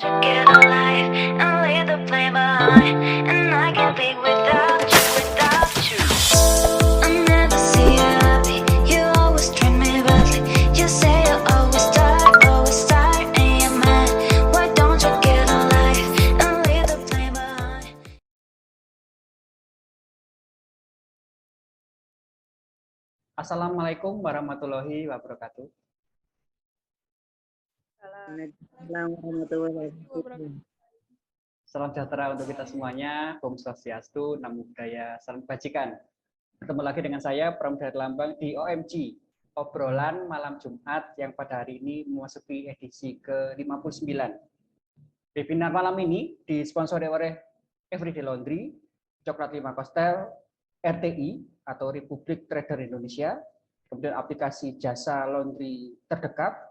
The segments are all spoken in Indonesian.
to get alive and leave the flame behind. And I can't think without you, without you. I never see you happy, you always treat me badly. You say you're always tired, and you're mad. Why don't you get alive and leave the flame behind? Assalamualaikum warahmatullahi wabarakatuh. Salam sejahtera untuk kita semuanya. Om Swastiastu, Namo Buddhaya, Salam Kebajikan. Bertemu lagi dengan saya, Pramudara Lambang di OMG, obrolan malam Jumat yang pada hari ini memasuki edisi ke-59. Webinar malam ini disponsori oleh Everyday Laundry, Coklat 5 Kostel, RTI atau Republik Trader Indonesia, kemudian aplikasi jasa laundry terdekat,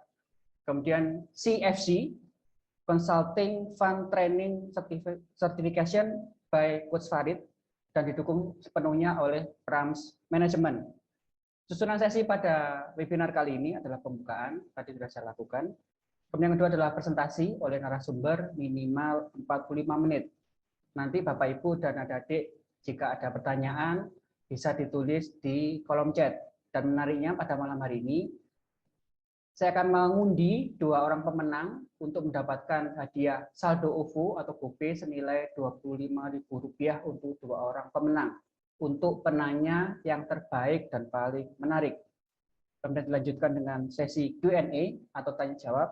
kemudian CFC, Consulting Fund Training Certification by Coach Farid, dan didukung sepenuhnya oleh Prams Management. Susunan sesi pada webinar kali ini adalah pembukaan, tadi sudah saya lakukan. Kemudian yang kedua adalah presentasi oleh narasumber minimal 45 menit. Nanti Bapak Ibu dan adik-adik jika ada pertanyaan bisa ditulis di kolom chat. Dan menariknya pada malam hari ini saya akan mengundi 2 orang pemenang untuk mendapatkan hadiah saldo OVO atau GoPay senilai Rp25.000 untuk 2 orang pemenang untuk penanya yang terbaik dan paling menarik. Kemudian dilanjutkan dengan sesi Q&A atau tanya jawab.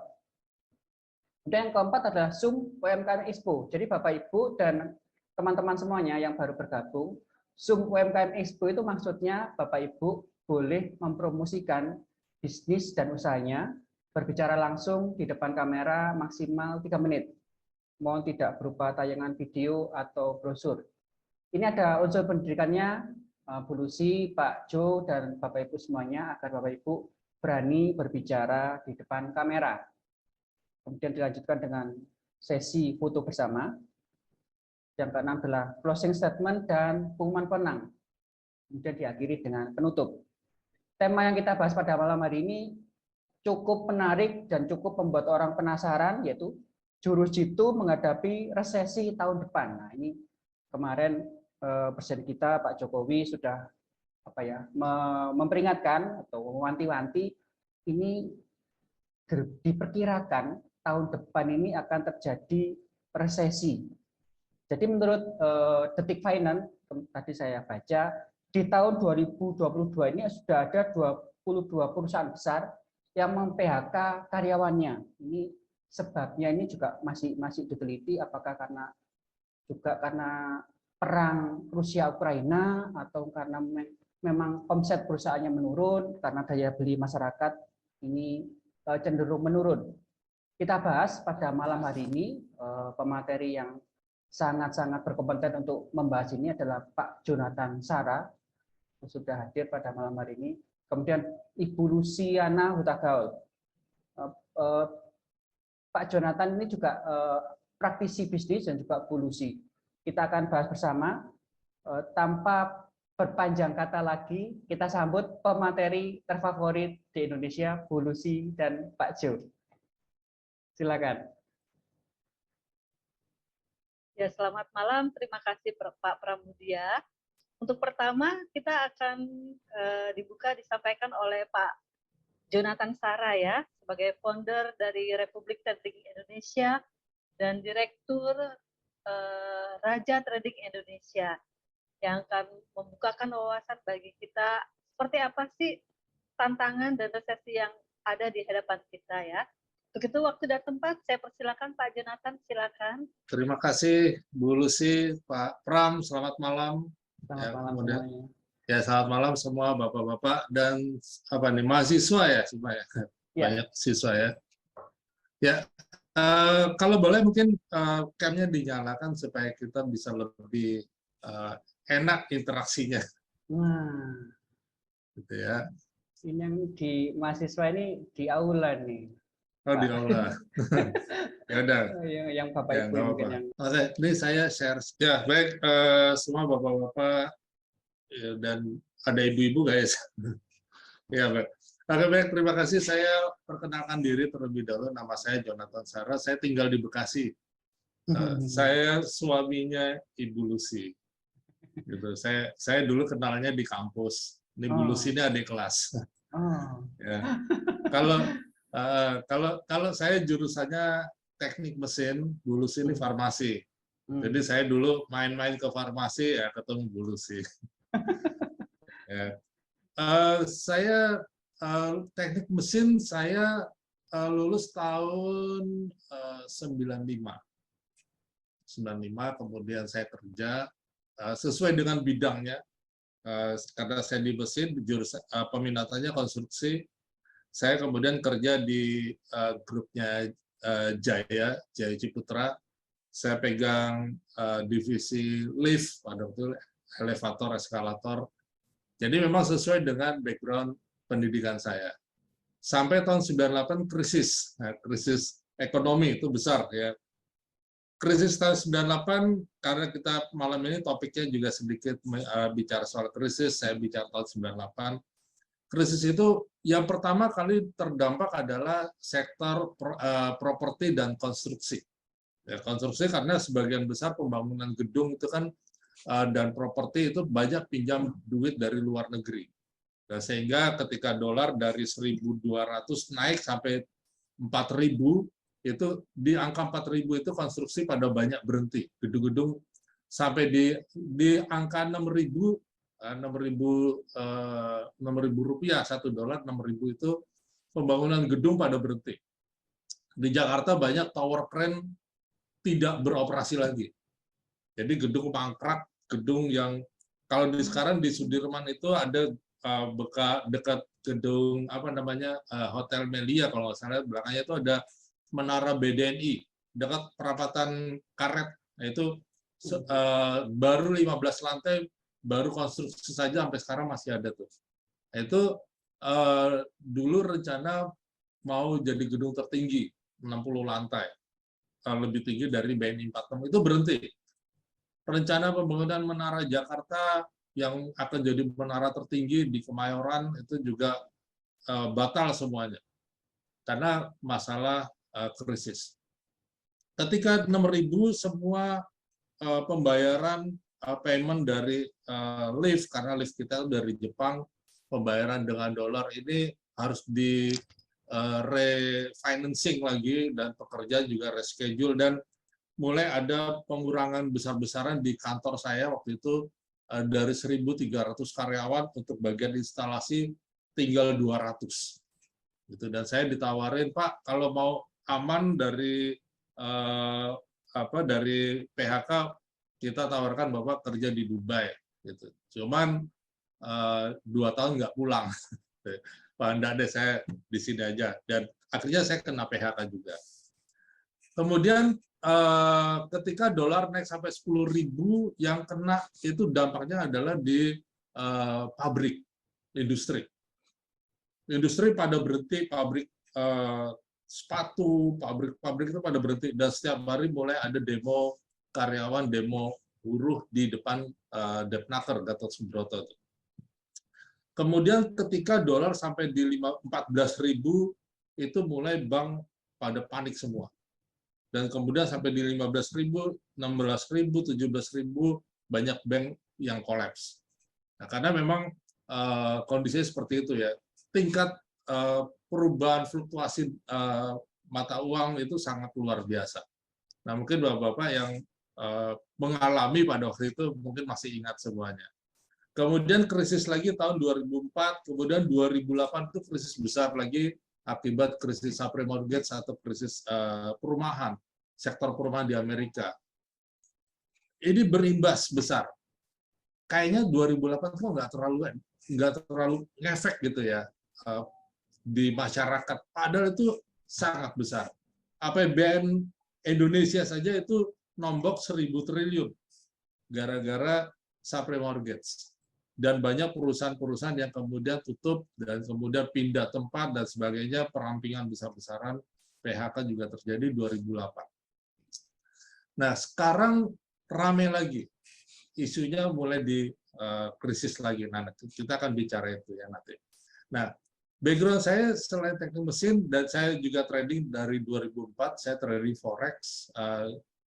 Kemudian yang keempat adalah Zoom UMKM Expo. Jadi Bapak Ibu dan teman-teman semuanya yang baru bergabung, Zoom UMKM Expo itu maksudnya Bapak Ibu boleh mempromosikan bisnis dan usahanya, berbicara langsung di depan kamera maksimal 3 menit. Mohon tidak berupa tayangan video atau brosur. Ini ada unsur pendidikannya, Bu Lucy, Pak Jo, dan Bapak Ibu semuanya, agar Bapak Ibu berani berbicara di depan kamera. Kemudian dilanjutkan dengan sesi foto bersama. Yang keenam adalah closing statement dan pengumuman pemenang. Kemudian diakhiri dengan penutup. Tema yang kita bahas pada malam hari ini cukup menarik dan cukup membuat orang penasaran, yaitu jurus jitu menghadapi resesi tahun depan. Nah, ini kemarin Presiden kita Pak Jokowi sudah memperingatkan atau mewanti-wanti ini diperkirakan tahun depan ini akan terjadi resesi. Jadi menurut Detik Finance tadi saya baca, di tahun 2022 ini sudah ada 22 perusahaan besar yang mem-PHK karyawannya. Ini sebabnya ini juga masih diteliti, apakah karena perang Rusia Ukraina atau karena memang omset perusahaannya menurun karena daya beli masyarakat ini cenderung menurun. Kita bahas pada malam hari ini pemateri yang sangat-sangat berkompeten untuk membahas ini adalah Pak Jonathan Sara, sudah hadir pada malam hari ini. Kemudian Ibu Luciana Hutagaul. Pak Jonathan ini juga praktisi bisnis dan juga Bu Lucy. Kita akan bahas bersama. Tanpa berpanjang kata lagi, kita sambut pemateri terfavorit di Indonesia, Bu Lucy dan Pak Jo. Silakan. Ya, selamat malam. Terima kasih Pak Pramudia. Untuk pertama, kita akan disampaikan oleh Pak Jonathan Sara ya, sebagai founder dari Republik Trading Indonesia dan Direktur Raja Trading Indonesia, yang akan membukakan wawasan bagi kita seperti apa sih tantangan dan resesi yang ada di hadapan kita ya. Begitu waktu dan tempat, saya persilakan Pak Jonathan, silakan. Terima kasih Bu Lucy, Pak Pram, selamat malam. Selamat malam semuanya. Ya, selamat malam semua Bapak-bapak dan mahasiswa ya, semua ya. Banyak siswa ya. Ya, kalau boleh mungkin cam-nya dinyalakan supaya kita bisa lebih enak interaksinya. Nah, gitu ya. Ini yang di mahasiswa ini di aula nih. Oh, di aula. Ya udah. Yang Bapak Ibu ya, mungkin yang. Oke, ini saya share. Ya, baik semua Bapak-bapak dan ada ibu-ibu guys. Ya, baik. Oke, baik, terima kasih. Saya perkenalkan diri terlebih dahulu. Nama saya Jonathan Sara. Saya tinggal di Bekasi. Saya suaminya Ibu Lucy. Gitu. Saya dulu kenalnya di kampus. Ini Bu Lucy ini adik kelas. Ya. Kalau saya jurusannya teknik mesin, Bu Lucy ini farmasi. Jadi saya dulu main-main ke farmasi ya ketemu Bu Lucy. Ya. Saya teknik mesin saya lulus tahun 95. 95, kemudian saya kerja sesuai dengan bidangnya. Karena saya di mesin, peminatannya konstruksi, saya kemudian kerja di grupnya Jaya Ciputra. Saya pegang divisi lift, pada waktu elevator, eskalator. Jadi memang sesuai dengan background pendidikan saya. Sampai tahun 98 krisis, krisis ekonomi itu besar ya. Krisis tahun 98, karena kita malam ini topiknya juga sedikit bicara soal krisis, saya bicara tahun 98. Krisis itu yang pertama kali terdampak adalah sektor properti dan konstruksi. Ya, konstruksi karena sebagian besar pembangunan gedung itu kan dan properti itu banyak pinjam duit dari luar negeri. Dan sehingga ketika dolar dari 1.200 naik sampai 4.000, itu di angka 4.000 itu konstruksi pada banyak berhenti. Gedung-gedung sampai di angka 6.000 rupiah, $1, 6.000 itu pembangunan gedung pada berhenti. Di Jakarta banyak tower crane tidak beroperasi lagi. Jadi gedung mangkrak, gedung yang kalau sekarang di Sudirman itu ada dekat gedung Hotel Melia kalau nggak salah, belakangnya itu ada menara BDNI dekat perapatan karet. Nah, itu baru 15 lantai, baru konstruksi saja sampai sekarang masih ada tuh. Nah, itu dulu rencana mau jadi gedung tertinggi 60 lantai, lebih tinggi dari BNI 46, itu berhenti. Rencana pembangunan Menara Jakarta yang akan jadi menara tertinggi di Kemayoran itu juga batal semuanya karena masalah krisis. Ketika 6.000 semua pembayaran payment dari lift, karena lift kita dari Jepang, pembayaran dengan dolar ini harus di refinancing lagi, dan pekerja juga reschedule, dan mulai ada pengurangan besar-besaran di kantor saya waktu itu. Dari 1.300 karyawan untuk bagian instalasi tinggal 200. Gitu. Dan saya ditawarin, Pak, kalau mau aman dari dari PHK, kita tawarkan Bapak kerja di Dubai. Gitu. Cuman 2 tahun nggak pulang. Pak, enggak deh, saya di sini aja. Dan akhirnya saya kena PHK juga. Kemudian ketika dolar naik sampai 10.000, yang kena itu dampaknya adalah di pabrik, industri. Industri pada berhenti, pabrik sepatu, pabrik itu pada berhenti, dan setiap hari mulai ada demo karyawan, demo buruh di depan Depnaker, Gatot Subroto. Kemudian ketika dolar sampai di 14.000, itu mulai bank pada panik semua. Dan kemudian sampai di 15.000, 16.000, 17.000, banyak bank yang kolaps. Nah, karena memang kondisinya seperti itu ya. Tingkat perubahan fluktuasi mata uang itu sangat luar biasa. Nah, mungkin Bapak-Bapak yang mengalami pada waktu itu mungkin masih ingat semuanya. Kemudian krisis lagi tahun 2004, kemudian 2008 itu krisis besar lagi akibat krisis subprime mortgage atau krisis perumahan, sektor perumahan di Amerika. Ini berimbas besar. Kayaknya 2008 kok nggak terlalu ngefek gitu ya di masyarakat. Padahal itu sangat besar. APBN Indonesia saja itu nombok 1.000 triliun gara-gara subprime mortgage. Dan banyak perusahaan-perusahaan yang kemudian tutup dan kemudian pindah tempat dan sebagainya, perampingan besar-besaran, PHK juga terjadi 2008. Nah, sekarang ramai lagi. Isunya mulai di krisis lagi. Nah, kita akan bicara itu ya nanti. Nah, Background saya selain teknik mesin, dan saya juga trading dari 2004, saya trading forex,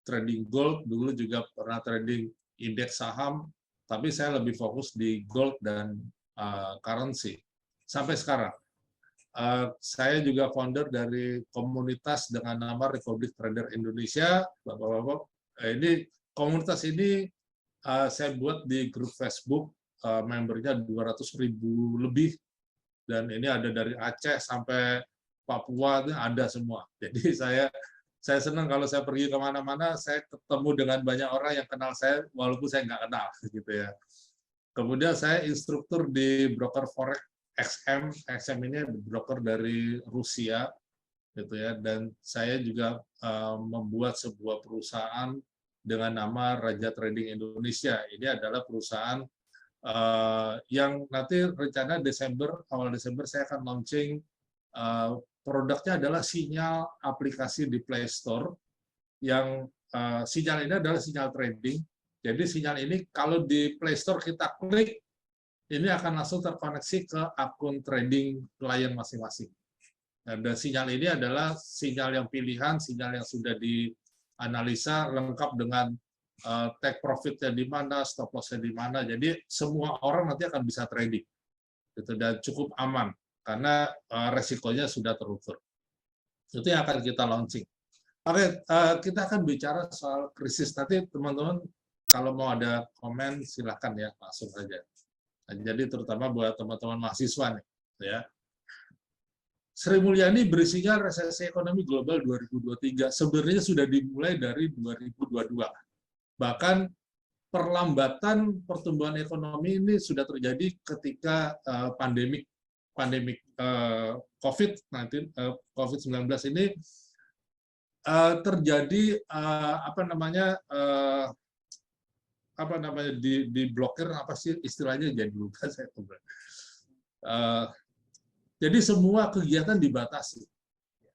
trading gold, dulu juga pernah trading indeks saham, tapi saya lebih fokus di gold dan currency sampai sekarang. Saya juga founder dari komunitas dengan nama Republik Trader Indonesia, Bapak-bapak. Ini komunitas ini saya buat di grup Facebook, membernya 200.000 lebih, dan ini ada dari Aceh sampai Papua, ada semua. Jadi saya senang kalau saya pergi kemana-mana, saya ketemu dengan banyak orang yang kenal saya, walaupun saya nggak kenal, gitu ya. Kemudian saya instruktur di broker forex XM ini broker dari Rusia, gitu ya. Dan saya juga membuat sebuah perusahaan dengan nama Raja Trading Indonesia. Ini adalah perusahaan yang nanti rencana awal Desember saya akan launching. Produknya adalah sinyal aplikasi di Play Store, yang sinyal ini adalah sinyal trading. Jadi sinyal ini kalau di Play Store kita klik, ini akan langsung terkoneksi ke akun trading klien masing-masing. Dan sinyal ini adalah sinyal yang pilihan, sinyal yang sudah dianalisa lengkap dengan take profit-nya di mana, stop loss-nya di mana. Jadi semua orang nanti akan bisa trading. Gitu, dan cukup aman karena resikonya sudah terukur. Itu yang akan kita launching. Oke, kita akan bicara soal krisis. Nanti teman-teman kalau mau ada komen silakan ya, langsung saja. Jadi terutama buat teman-teman mahasiswa nih, ya. Sri Mulyani berisinya resesi ekonomi global 2023 sebenarnya sudah dimulai dari 2022. Bahkan perlambatan pertumbuhan ekonomi ini sudah terjadi ketika pandemik COVID-19 ini terjadi diblokir, apa sih istilahnya, jadi lupa saya. Jadi semua kegiatan dibatasi.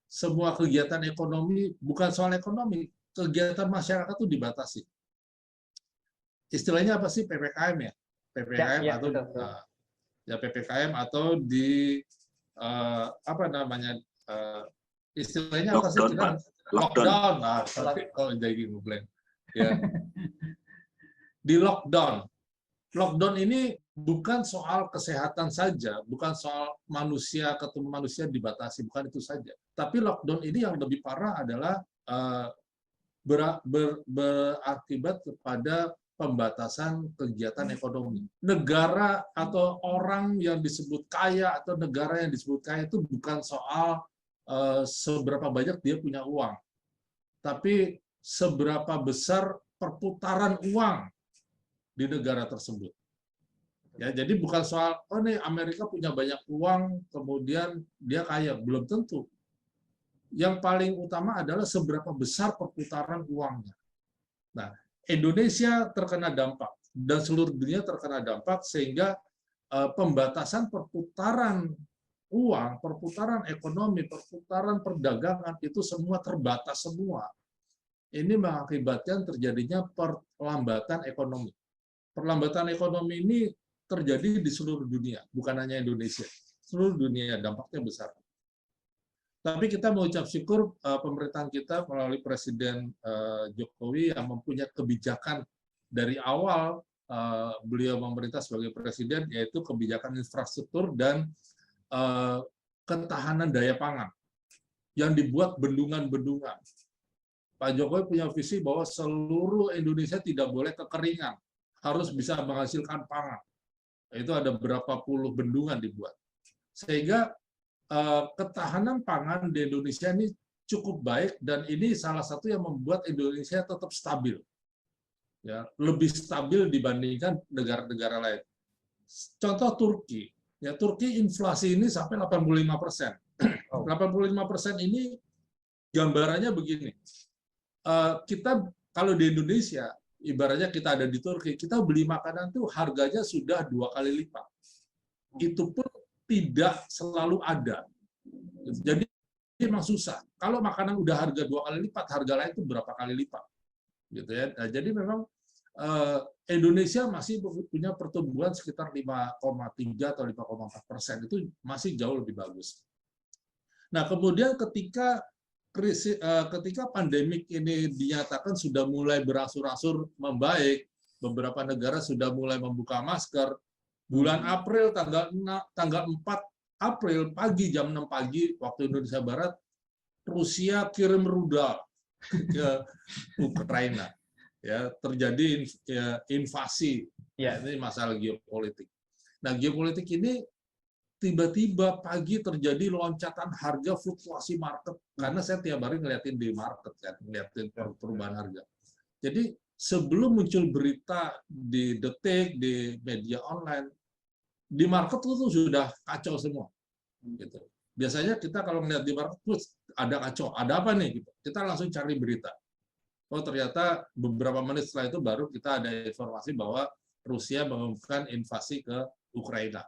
Semua kegiatan ekonomi, bukan soal ekonomi, kegiatan masyarakat itu dibatasi. Istilahnya apa sih, PPKM ya? PPKM atau ya PPKM atau di istilahnya apa sih? Lockdown. Nah, kalau jadi ngeblank. Ya. Di lockdown. Lockdown ini bukan soal kesehatan saja, bukan soal manusia ketemu manusia dibatasi, bukan itu saja. Tapi lockdown ini yang lebih parah adalah berakibat kepada pembatasan kegiatan ekonomi. Negara atau orang yang disebut kaya atau negara yang disebut kaya itu bukan soal seberapa banyak dia punya uang, tapi seberapa besar perputaran uang di negara tersebut. Ya, jadi bukan soal nih Amerika punya banyak uang kemudian dia kaya, belum tentu. Yang paling utama adalah seberapa besar perputaran uangnya. Nah, Indonesia terkena dampak dan seluruh dunia terkena dampak sehingga pembatasan perputaran uang, perputaran ekonomi, perputaran perdagangan itu semua terbatas semua. Ini mengakibatkan terjadinya perlambatan ekonomi. Perlambatan ekonomi ini terjadi di seluruh dunia, bukan hanya Indonesia. Seluruh dunia dampaknya besar. Tapi kita mengucap syukur pemerintahan kita melalui Presiden Jokowi yang mempunyai kebijakan dari awal beliau memerintah sebagai presiden, yaitu kebijakan infrastruktur dan ketahanan daya pangan yang dibuat bendungan-bendungan. Pak Jokowi punya visi bahwa seluruh Indonesia tidak boleh kekeringan, harus bisa menghasilkan pangan. Itu ada berapa puluh bendungan dibuat. Sehingga ketahanan pangan di Indonesia ini cukup baik, dan ini salah satu yang membuat Indonesia tetap stabil. Ya, lebih stabil dibandingkan negara-negara lain. Contoh Turki. Ya, Turki inflasi ini sampai 85%. 85% ini gambarannya begini. Kita kalau di Indonesia, ibaratnya kita ada di Turki, kita beli makanan tuh harganya sudah 2 kali lipat. Itu pun tidak selalu ada. Jadi memang susah. Kalau makanan udah harga 2 kali lipat, harga lain itu berapa kali lipat. Gitu ya. Nah, jadi memang Indonesia masih punya pertumbuhan sekitar 5,3 atau 5,4%, itu masih jauh lebih bagus. Nah, kemudian ketika pandemik ini dinyatakan sudah mulai berangsur-angsur membaik, beberapa negara sudah mulai membuka masker. Bulan April, tanggal 4 April pagi, jam 6 pagi waktu Indonesia Barat, Rusia kirim rudal ke Ukraina. Ya, terjadi invasi. Ya. Ini masalah geopolitik. Nah, geopolitik ini tiba-tiba pagi terjadi loncatan harga, fluktuasi market, karena saya tiap hari ngeliatin di market kan, ngeliatin perubahan harga. Jadi sebelum muncul berita di Detik, di media online, di market itu sudah kacau semua. Gitu. Biasanya kita kalau melihat di market terus ada kacau, ada apa nih? Gitu. Kita langsung cari berita. Oh, ternyata beberapa menit setelah itu baru kita ada informasi bahwa Rusia mengumumkan invasi ke Ukraina.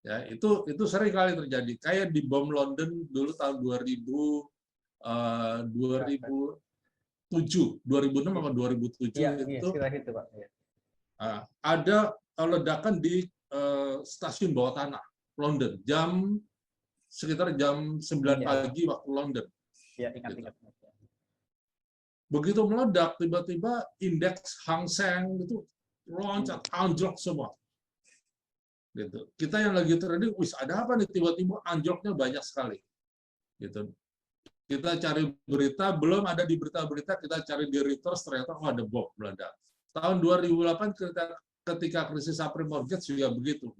Ya, itu sering kali terjadi. Kayak di bom London dulu tahun 2007, 2006 atau 2007 ya, itu itu, Pak. Ya. Ada ledakan di stasiun bawah tanah London sekitar jam 9 pagi waktu London. Ya, ingat. Begitu meledak, tiba-tiba indeks Hang Seng itu loncat, anjlok semua. Gitu. Kita yang lagi trading, ada apa nih, tiba-tiba anjloknya banyak sekali. Gitu. Kita cari berita, belum ada di berita-berita, kita cari di Reuters, ternyata ada bom meledak. Tahun 2008 ketika krisis subprime mortgage juga begitu.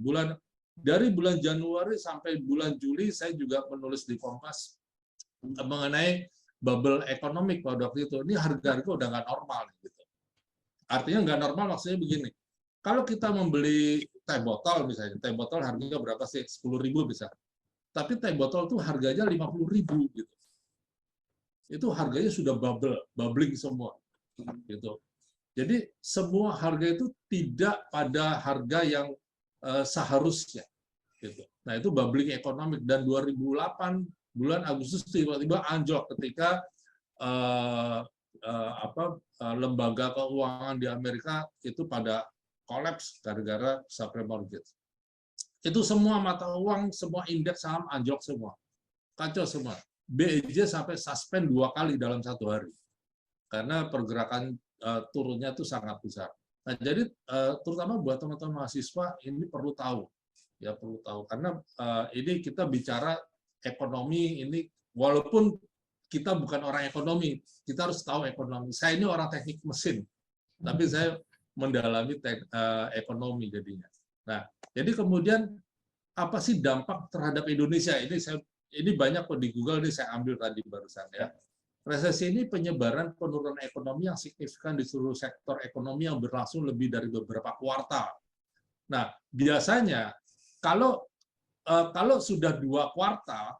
Dari bulan Januari sampai bulan Juli saya juga menulis di Kompas mengenai bubble ekonomi pada waktu itu. Ini harga-harga udah nggak normal gitu. Artinya nggak normal maksudnya begini. Kalau kita membeli teh botol misalnya, teh botol harganya berapa sih? 10.000 bisa. Tapi teh botol tuh harganya 50.000 gitu. Itu harganya sudah bubbling semua gitu. Jadi semua harga itu tidak pada harga yang seharusnya gitu. Nah, itu bubbling ekonomi, dan 2008 bulan Agustus tiba-tiba anjlok ketika lembaga keuangan di Amerika itu pada kolaps gara-gara subprime mortgage. Itu semua mata uang, semua indeks saham anjlok semua. Kacau semua. BEJ sampai suspend 2 kali dalam 1 hari. Karena pergerakan turunnya itu sangat besar. Nah, jadi terutama buat teman-teman mahasiswa ini perlu tahu. Ya, perlu tahu karena ini kita bicara ekonomi ini, walaupun kita bukan orang ekonomi, kita harus tahu ekonomi. Saya ini orang teknik mesin, tapi saya mendalami ekonomi jadinya. Nah, jadi kemudian apa sih dampak terhadap Indonesia? Ini banyak kok di Google, ini saya ambil tadi barusan ya. Resesi ini penyebaran penurunan ekonomi yang signifikan di seluruh sektor ekonomi yang berlangsung lebih dari beberapa kuartal. Nah, biasanya kalau sudah 2 kuartal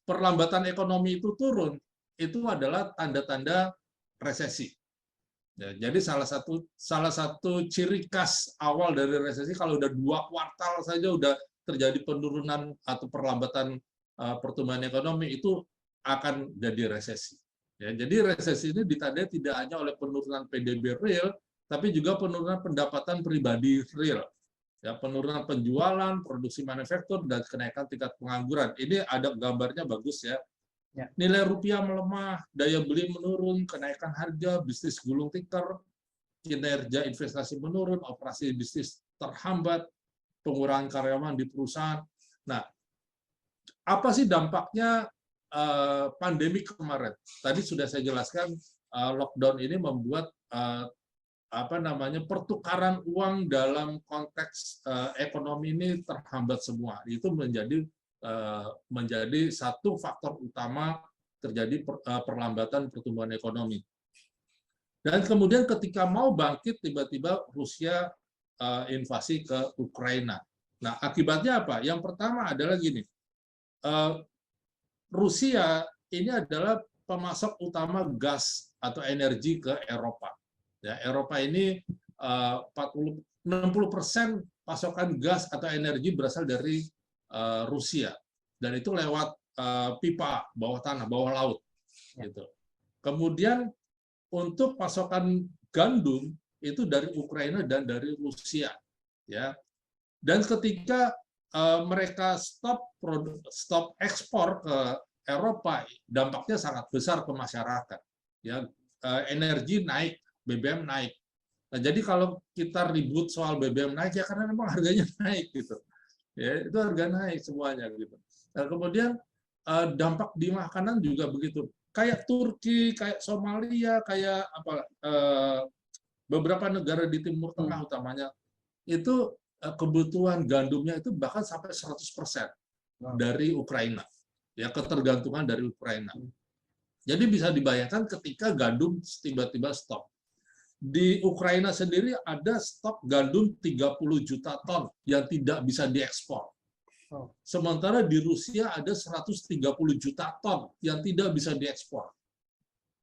perlambatan ekonomi itu turun, itu adalah tanda-tanda resesi. Ya, jadi salah satu ciri khas awal dari resesi kalau udah 2 kuartal saja udah terjadi penurunan atau perlambatan pertumbuhan ekonomi, itu akan jadi resesi. Ya, jadi resesi ini ditandai tidak hanya oleh penurunan PDB real, tapi juga penurunan pendapatan pribadi real. Ya, penurunan penjualan, produksi manufaktur, dan kenaikan tingkat pengangguran. Ini ada gambarnya bagus ya. Nilai rupiah melemah, daya beli menurun, kenaikan harga, bisnis gulung tikar, kinerja investasi menurun, operasi bisnis terhambat, pengurangan karyawan di perusahaan. Nah, apa sih dampaknya pandemi kemarin? Tadi sudah saya jelaskan, lockdown ini membuat pertukaran uang dalam konteks ekonomi ini terhambat semua. Itu menjadi satu faktor utama terjadi perlambatan pertumbuhan ekonomi. Dan kemudian ketika mau bangkit, tiba-tiba Rusia invasi ke Ukraina. Nah, akibatnya apa? Yang pertama adalah gini, Rusia ini adalah pemasok utama gas atau energi ke Eropa. Ya, Eropa ini 60% pasokan gas atau energi berasal dari Rusia, dan itu lewat pipa bawah tanah, bawah laut. Gitu. Kemudian untuk pasokan gandum itu dari Ukraina dan dari Rusia, ya. Dan ketika mereka stop ekspor ke Eropa, dampaknya sangat besar ke masyarakat, ya. Energi naik, BBM naik. Nah, jadi kalau kita ribut soal BBM naik ya karena memang harganya naik gitu. Ya, itu harga naik semuanya gitu. Nah, kemudian dampak di makanan juga begitu. Kayak Turki, kayak Somalia, kayak beberapa negara di Timur Tengah utamanya itu kebutuhan gandumnya itu bahkan sampai 100% dari Ukraina. Ya, ketergantungan dari Ukraina. Jadi bisa dibayangkan ketika gandum tiba-tiba stop. Di Ukraina sendiri ada stok gandum 30 juta ton yang tidak bisa diekspor. Sementara di Rusia ada 130 juta ton yang tidak bisa diekspor.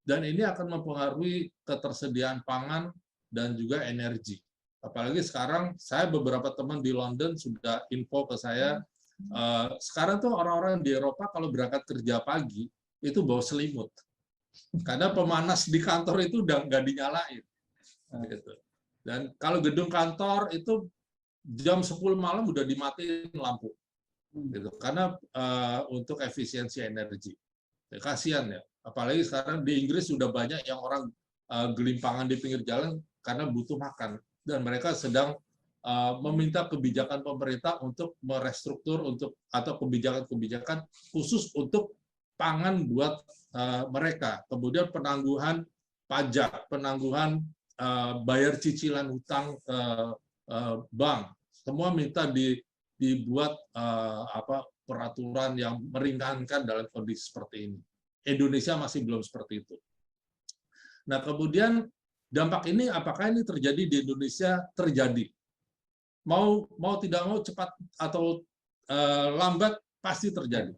Dan ini akan mempengaruhi ketersediaan pangan dan juga energi. Apalagi sekarang saya beberapa teman di London sudah info ke saya, sekarang tuh orang-orang di Eropa kalau berangkat kerja pagi itu bawa selimut. Karena pemanas di kantor itu udah nggak dinyalain. Gitu. Dan kalau gedung kantor itu jam 10 malam udah dimatiin lampu. Gitu. Karena untuk efisiensi energi. Ya, kasihan ya. Apalagi sekarang di Inggris sudah banyak yang orang gelimpangan di pinggir jalan karena butuh makan. Dan mereka sedang meminta kebijakan pemerintah untuk merestruktur atau kebijakan-kebijakan khusus untuk pangan buat mereka. Kemudian penangguhan pajak, penangguhan bayar cicilan hutang bank, semua minta dibuat peraturan yang meringankan dalam kondisi seperti ini. Indonesia masih belum seperti itu. Nah, kemudian dampak ini apakah ini terjadi di Indonesia? Terjadi. Mau tidak mau, cepat atau lambat pasti terjadi.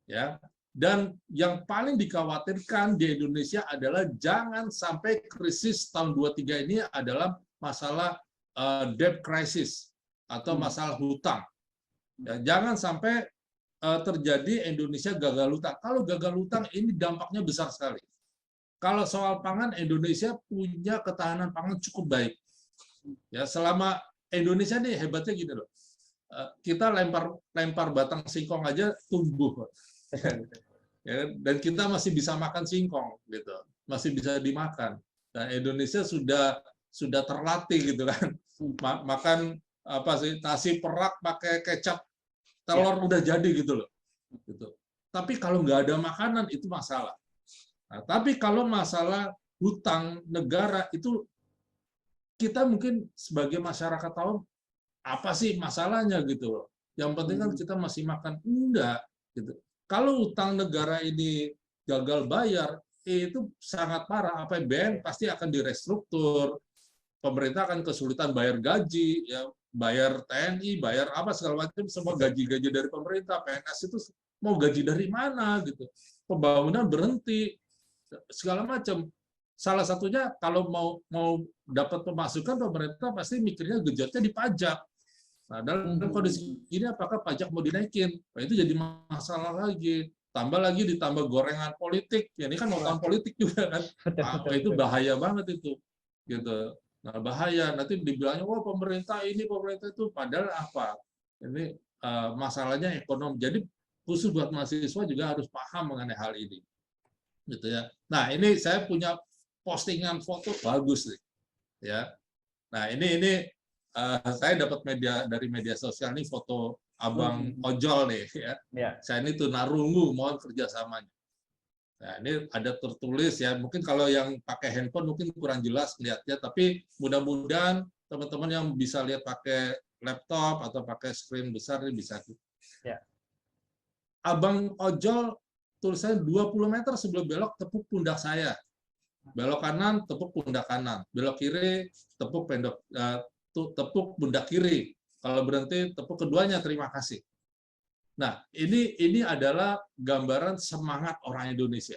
Ya. Dan yang paling dikhawatirkan di Indonesia adalah jangan sampai krisis tahun 23 ini adalah masalah debt crisis atau masalah hutang. Ya, jangan sampai terjadi Indonesia gagal hutang. Kalau gagal hutang ini dampaknya besar sekali. Kalau soal pangan, Indonesia punya ketahanan pangan cukup baik. Ya, selama Indonesia nih hebatnya gitu loh. Kita lempar batang singkong aja tumbuh. Ya, dan kita masih bisa makan singkong gitu. Masih bisa dimakan. Dan Indonesia sudah terlatih gitu kan. Makan nasi perak pakai kecap telur udah jadi gitu loh. Gitu. Tapi kalau nggak ada makanan itu masalah. Nah, tapi kalau masalah hutang negara itu kita mungkin sebagai masyarakat tahu apa sih masalahnya gitu loh. Yang penting kan kita masih makan. Enggak gitu. Kalau hutang negara ini gagal bayar itu sangat parah. APBN pasti akan direstruktur. Pemerintah akan kesulitan bayar gaji, ya, bayar TNI, bayar apa segala macam, semua gaji-gaji dari pemerintah. PNS itu mau gaji dari mana gitu. Pembangunan berhenti, segala macam. Salah satunya kalau mau dapat pemasukan, pemerintah pasti mikirnya gejotnya di pajak. Nah, dalam kondisi ini apakah pajak mau dinaikin? Nah, itu jadi masalah lagi. Ditambah gorengan politik. Ya, ini kan mau tahun politik juga kan. Nah, itu bahaya banget itu. Gitu. Nah, bahaya. Nanti dibilangnya, wah pemerintah ini, pemerintah itu. Padahal apa? Ini masalahnya ekonomi. Jadi khusus buat mahasiswa juga harus paham mengenai hal ini. Gitu ya. Nah, ini saya punya postingan foto bagus nih. Ya. Nah, ini saya dapat dari media sosial nih foto Abang Ojol nih ya. Saya ini tunarungu, mohon kerjasamanya. Nah, ini ada tertulis ya, mungkin kalau yang pakai handphone mungkin kurang jelas lihatnya, tapi mudah-mudahan teman-teman yang bisa lihat pakai laptop atau pakai screen besar ini bisa. Ya. Abang Ojol tulisannya 20 meter sebelum belok tepuk pundak saya. Belok kanan tepuk pundak kanan, belok kiri tepuk pundak kiri. Kalau berhenti tepuk keduanya, terima kasih. Nah, ini adalah gambaran semangat orang Indonesia.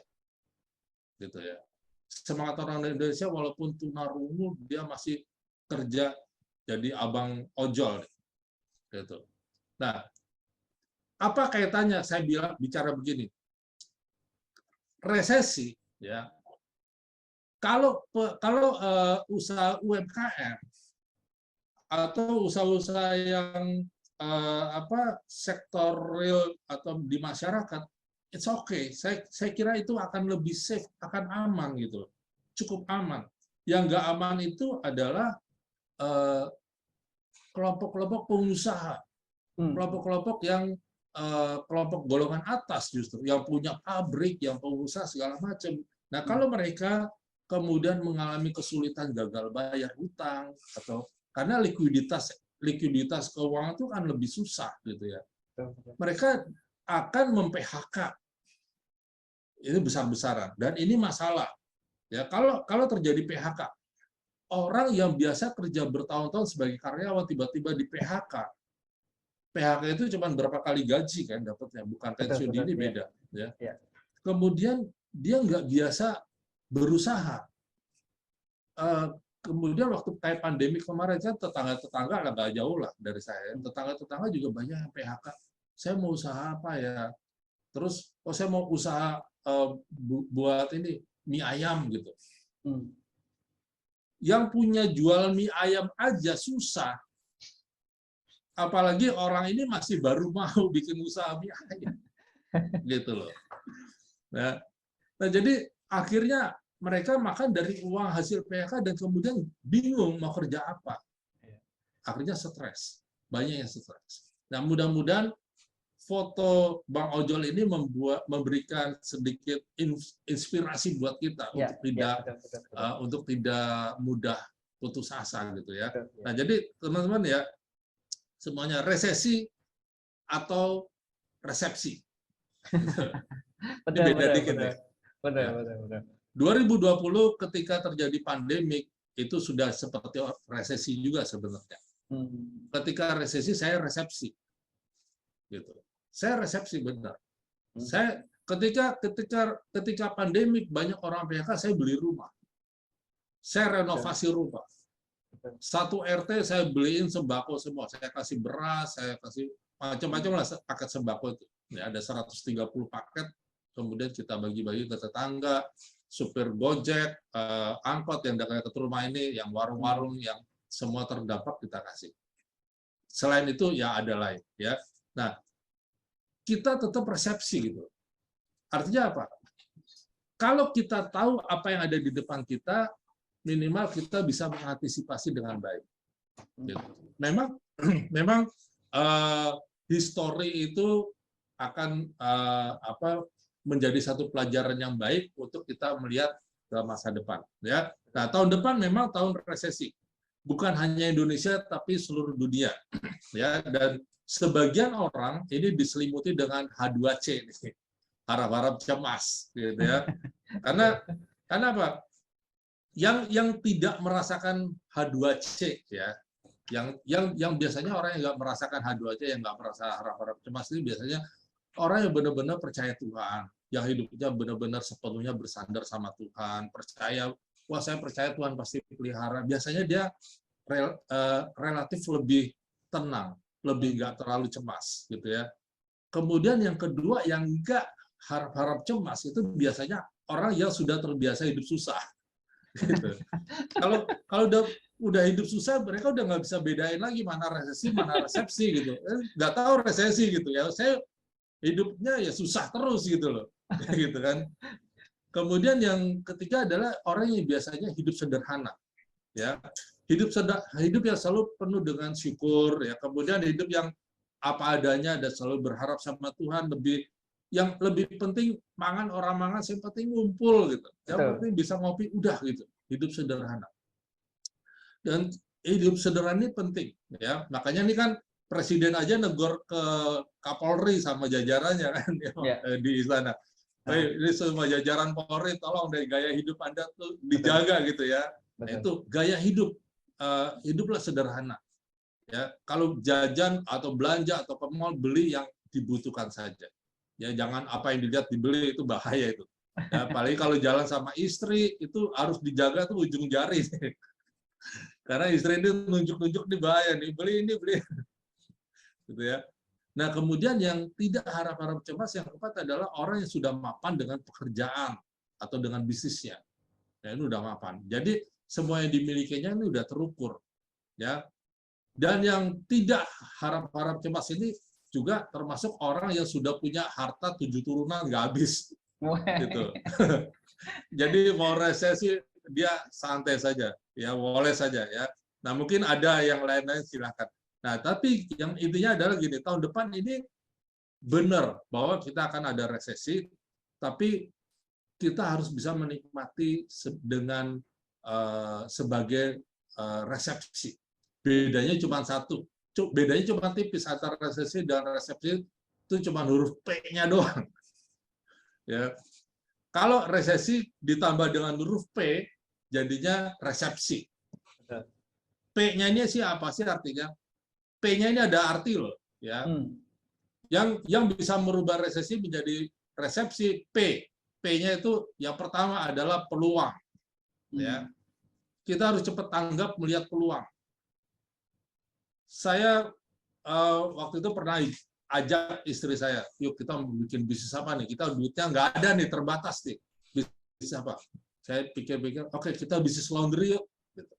Gitu ya. Semangat orang Indonesia walaupun tunarungu dia masih kerja jadi abang ojol gitu. Nah, apa kaitannya saya bicara begini? Resesi ya. kalau usaha UMKM atau usaha-usaha yang sektor real atau di masyarakat, it's okay. Saya kira itu akan lebih safe, akan aman gitu, cukup aman. Yang nggak aman itu adalah kelompok-kelompok pengusaha, kelompok-kelompok yang kelompok golongan atas justru, yang punya pabrik, yang pengusaha segala macam. Nah, kalau mereka kemudian mengalami kesulitan gagal bayar hutang atau karena likuiditas keuangan itu kan lebih susah gitu ya. Mereka akan mem-PHK. Ini besar-besaran dan ini masalah. Ya, kalau terjadi PHK, orang yang biasa kerja bertahun-tahun sebagai karyawan tiba-tiba di PHK. PHK itu cuma berapa kali gaji kan dapatnya, bukan pensiun ini beda ya. Kemudian dia nggak biasa berusaha. Kemudian waktu kayak pandemi kemarin, kan tetangga-tetangga nggak jauh lah dari saya. Tetangga-tetangga juga banyak yang PHK. Saya mau usaha apa ya? Terus, saya mau usaha buat ini mie ayam gitu. Yang punya jual mie ayam aja susah. Apalagi orang ini masih baru mau bikin usaha mie ayam. Gitu loh. Nah, jadi akhirnya mereka makan dari uang hasil PHK dan kemudian bingung mau kerja apa. Akhirnya stres. Banyak yang stres. Nah, mudah-mudahan foto Bang Ojol ini memberikan sedikit inspirasi buat kita untuk tidak mudah putus asa gitu ya. Nah, jadi teman-teman ya, semuanya resesi atau resepsi. Ini beda dikit ya. Benar. 2020 ketika terjadi pandemik itu sudah seperti resesi juga sebenarnya. Ketika resesi saya resepsi, gitu. Saya resepsi benar. Saya ketika pandemik banyak orang PHK, saya beli rumah, saya renovasi rumah. Satu RT saya beliin sembako semua, saya kasih beras, saya kasih macam-macam lah paket sembako itu. Ya, ada 130 paket, kemudian kita bagi-bagi ke tetangga. Supir Gojek, angkot yang dekat rumah ini, yang warung-warung, yang semua terdampak kita kasih. Selain itu ya ada lain, ya. Nah, kita tetap resepsi gitu. Artinya apa? Kalau kita tahu apa yang ada di depan kita, minimal kita bisa mengantisipasi dengan baik. Gitu. Memang histori itu akan menjadi satu pelajaran yang baik untuk kita melihat ke masa depan. Ya, nah tahun depan memang tahun resesi, bukan hanya Indonesia tapi seluruh dunia. Ya, dan sebagian orang ini diselimuti dengan H2C, harap-harap cemas, gitu ya. Karena apa? Yang tidak merasakan H2C, ya, yang biasanya orang yang nggak merasakan H2C, yang nggak merasa harap-harap cemas ini biasanya orang yang benar-benar percaya Tuhan, yang hidupnya benar-benar sepenuhnya bersandar sama Tuhan, percaya, wah saya percaya Tuhan pasti pelihara. Biasanya dia relatif lebih tenang, lebih nggak terlalu cemas, gitu ya. Kemudian yang kedua, yang nggak harap-harap cemas itu biasanya orang yang sudah terbiasa hidup susah. Gitu. Kalau udah hidup susah, mereka udah nggak bisa bedain lagi mana resesi, mana resepsi gitu. Nggak tahu resesi gitu ya. Saya hidupnya ya susah terus gitu loh, gitu kan. Kemudian yang ketiga adalah orang yang biasanya hidup sederhana, ya, hidup yang selalu penuh dengan syukur, ya. Kemudian hidup yang apa adanya dan selalu berharap sama Tuhan. Yang lebih penting mangan orang mangan, yang penting ngumpul gitu. Yang penting bisa ngopi udah gitu. Hidup sederhana. Dan hidup sederhana ini penting, ya. Makanya ini kan Presiden aja negor ke Kapolri sama jajarannya kan di istana. Ini semua jajaran Polri, tolong dari gaya hidup Anda tuh dijaga gitu ya. Itu gaya hidup, hiduplah sederhana. Ya, kalau jajan atau belanja atau ke mall, beli yang dibutuhkan saja. Ya, jangan apa yang dilihat dibeli, itu bahaya itu. Ya, apalagi kalau jalan sama istri itu harus dijaga tuh ujung jari. Karena istri ini nunjuk-nunjuk nih bahaya nih, beli ini beli. Gitu ya. Nah, kemudian yang tidak harap-harap cemas yang keempat adalah orang yang sudah mapan dengan pekerjaan atau dengan bisnisnya. Ya, ini udah mapan. Jadi semua yang dimilikinya ini udah terukur, ya. Dan yang tidak harap-harap cemas ini juga termasuk orang yang sudah punya harta 7 turunan nggak habis, gitu. Jadi mau resesi dia santai saja, ya boleh saja, ya. Nah mungkin ada yang lain-lain silakan. Nah tapi yang intinya adalah gini, tahun depan ini benar bahwa kita akan ada resesi, tapi kita harus bisa menikmati dengan sebagai resepsi. Bedanya cuma satu, bedanya cuma tipis antara resesi dan resepsi, itu cuma huruf P-nya doang. Ya. Kalau resesi ditambah dengan huruf P, jadinya resepsi. P-nya ini sih apa sih artinya? P-nya ini ada arti loh, ya. Yang bisa merubah resesi menjadi resepsi, P. P-nya itu yang pertama adalah peluang. Ya. Kita harus cepat tanggap melihat peluang. Saya waktu itu pernah ajak istri saya, yuk kita bikin bisnis apa nih? Kita duitnya nggak ada nih, terbatas nih. Bisnis apa? Saya pikir-pikir, oke, kita bisnis laundry yuk. Gitu.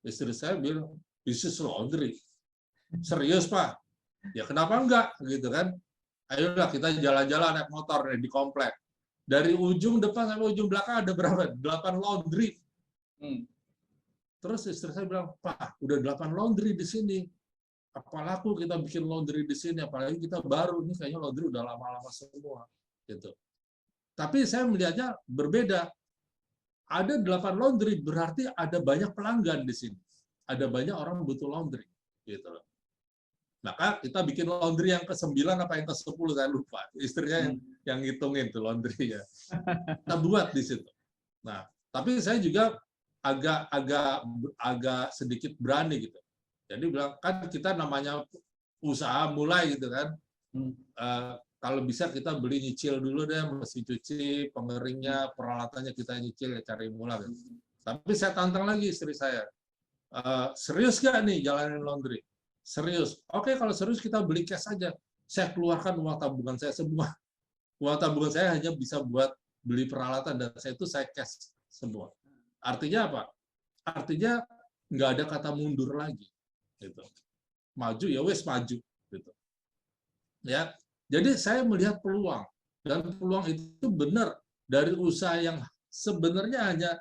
Istri saya bilang, bisnis laundry? Serius, Pak? Ya kenapa enggak? Gitu kan? Ayolah kita jalan-jalan naik motor di komplek. Dari ujung depan sampai ujung belakang ada berapa? 8 laundry. Terus istri saya bilang, Pak, udah 8 laundry di sini. Apa laku kita bikin laundry di sini? Apalagi kita baru, ini kayaknya laundry udah lama-lama semua. Gitu. Tapi saya melihatnya berbeda. Ada 8 laundry, berarti ada banyak pelanggan di sini. Ada banyak orang butuh laundry. Gitu. Maka kita bikin laundry yang ke-9 apa yang ke-10, saya lupa. Istrinya yang ngitungin tuh laundry ya. Kita buat di situ. Nah, tapi saya juga agak sedikit berani gitu. Jadi bilang kan kita namanya usaha mulai gitu kan. Kalau bisa kita beli nyicil dulu deh, mesin cuci, pengeringnya, peralatannya kita nyicil ya, cari mula gitu. Tapi saya tantang lagi istri saya. Serius gak nih jalanin laundry? Serius. Oke, kalau serius kita beli cash aja. Saya keluarkan uang tabungan saya semua. Uang tabungan saya hanya bisa buat beli peralatan dan saya cash semua. Artinya apa? Artinya nggak ada kata mundur lagi. Gitu. Maju ya wes maju. Gitu. Ya, jadi saya melihat peluang dan peluang itu benar dari usaha yang sebenarnya hanya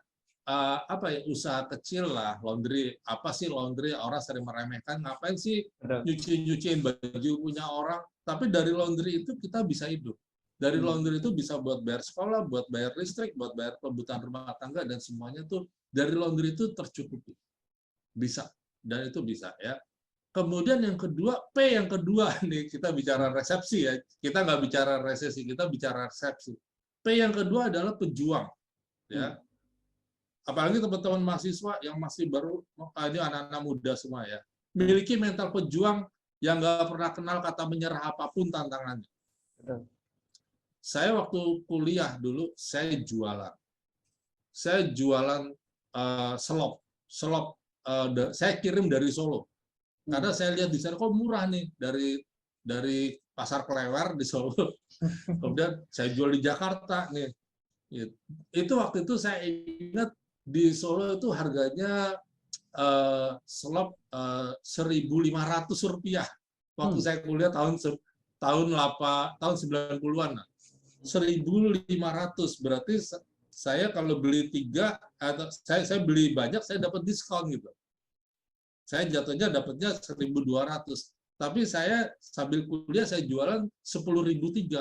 usaha kecil lah, laundry. Apa sih laundry? Orang sering meremehkan. Ngapain sih nyuciin baju punya orang? Tapi dari laundry itu kita bisa hidup. Dari laundry itu bisa buat bayar sekolah, buat bayar listrik, buat bayar kebutuhan rumah tangga, dan semuanya tuh dari laundry itu tercukupi. Bisa. Dan itu bisa ya. Kemudian yang kedua, P yang kedua nih, kita bicara resepsi ya. Kita nggak bicara resesi, kita bicara resepsi. P yang kedua adalah pejuang. Ya. Apalagi teman-teman mahasiswa yang masih baru, ini anak-anak muda semua ya. Memiliki mental pejuang yang nggak pernah kenal kata menyerah apapun tantangannya. Saya waktu kuliah dulu, saya jualan. Saya jualan selop. Saya kirim dari Solo. Karena saya lihat di sana kok murah nih dari pasar Klewer di Solo. Kemudian saya jual di Jakarta nih. Itu waktu itu saya ingat di Solo itu harganya selop 1.500 rupiah. Waktu saya kuliah tahun 90-an. 1.500 berarti saya kalau beli 3 atau saya beli banyak saya dapat diskon gitu. Saya jatuhnya dapatnya 1.200. Tapi saya sambil kuliah saya jualan 10.003.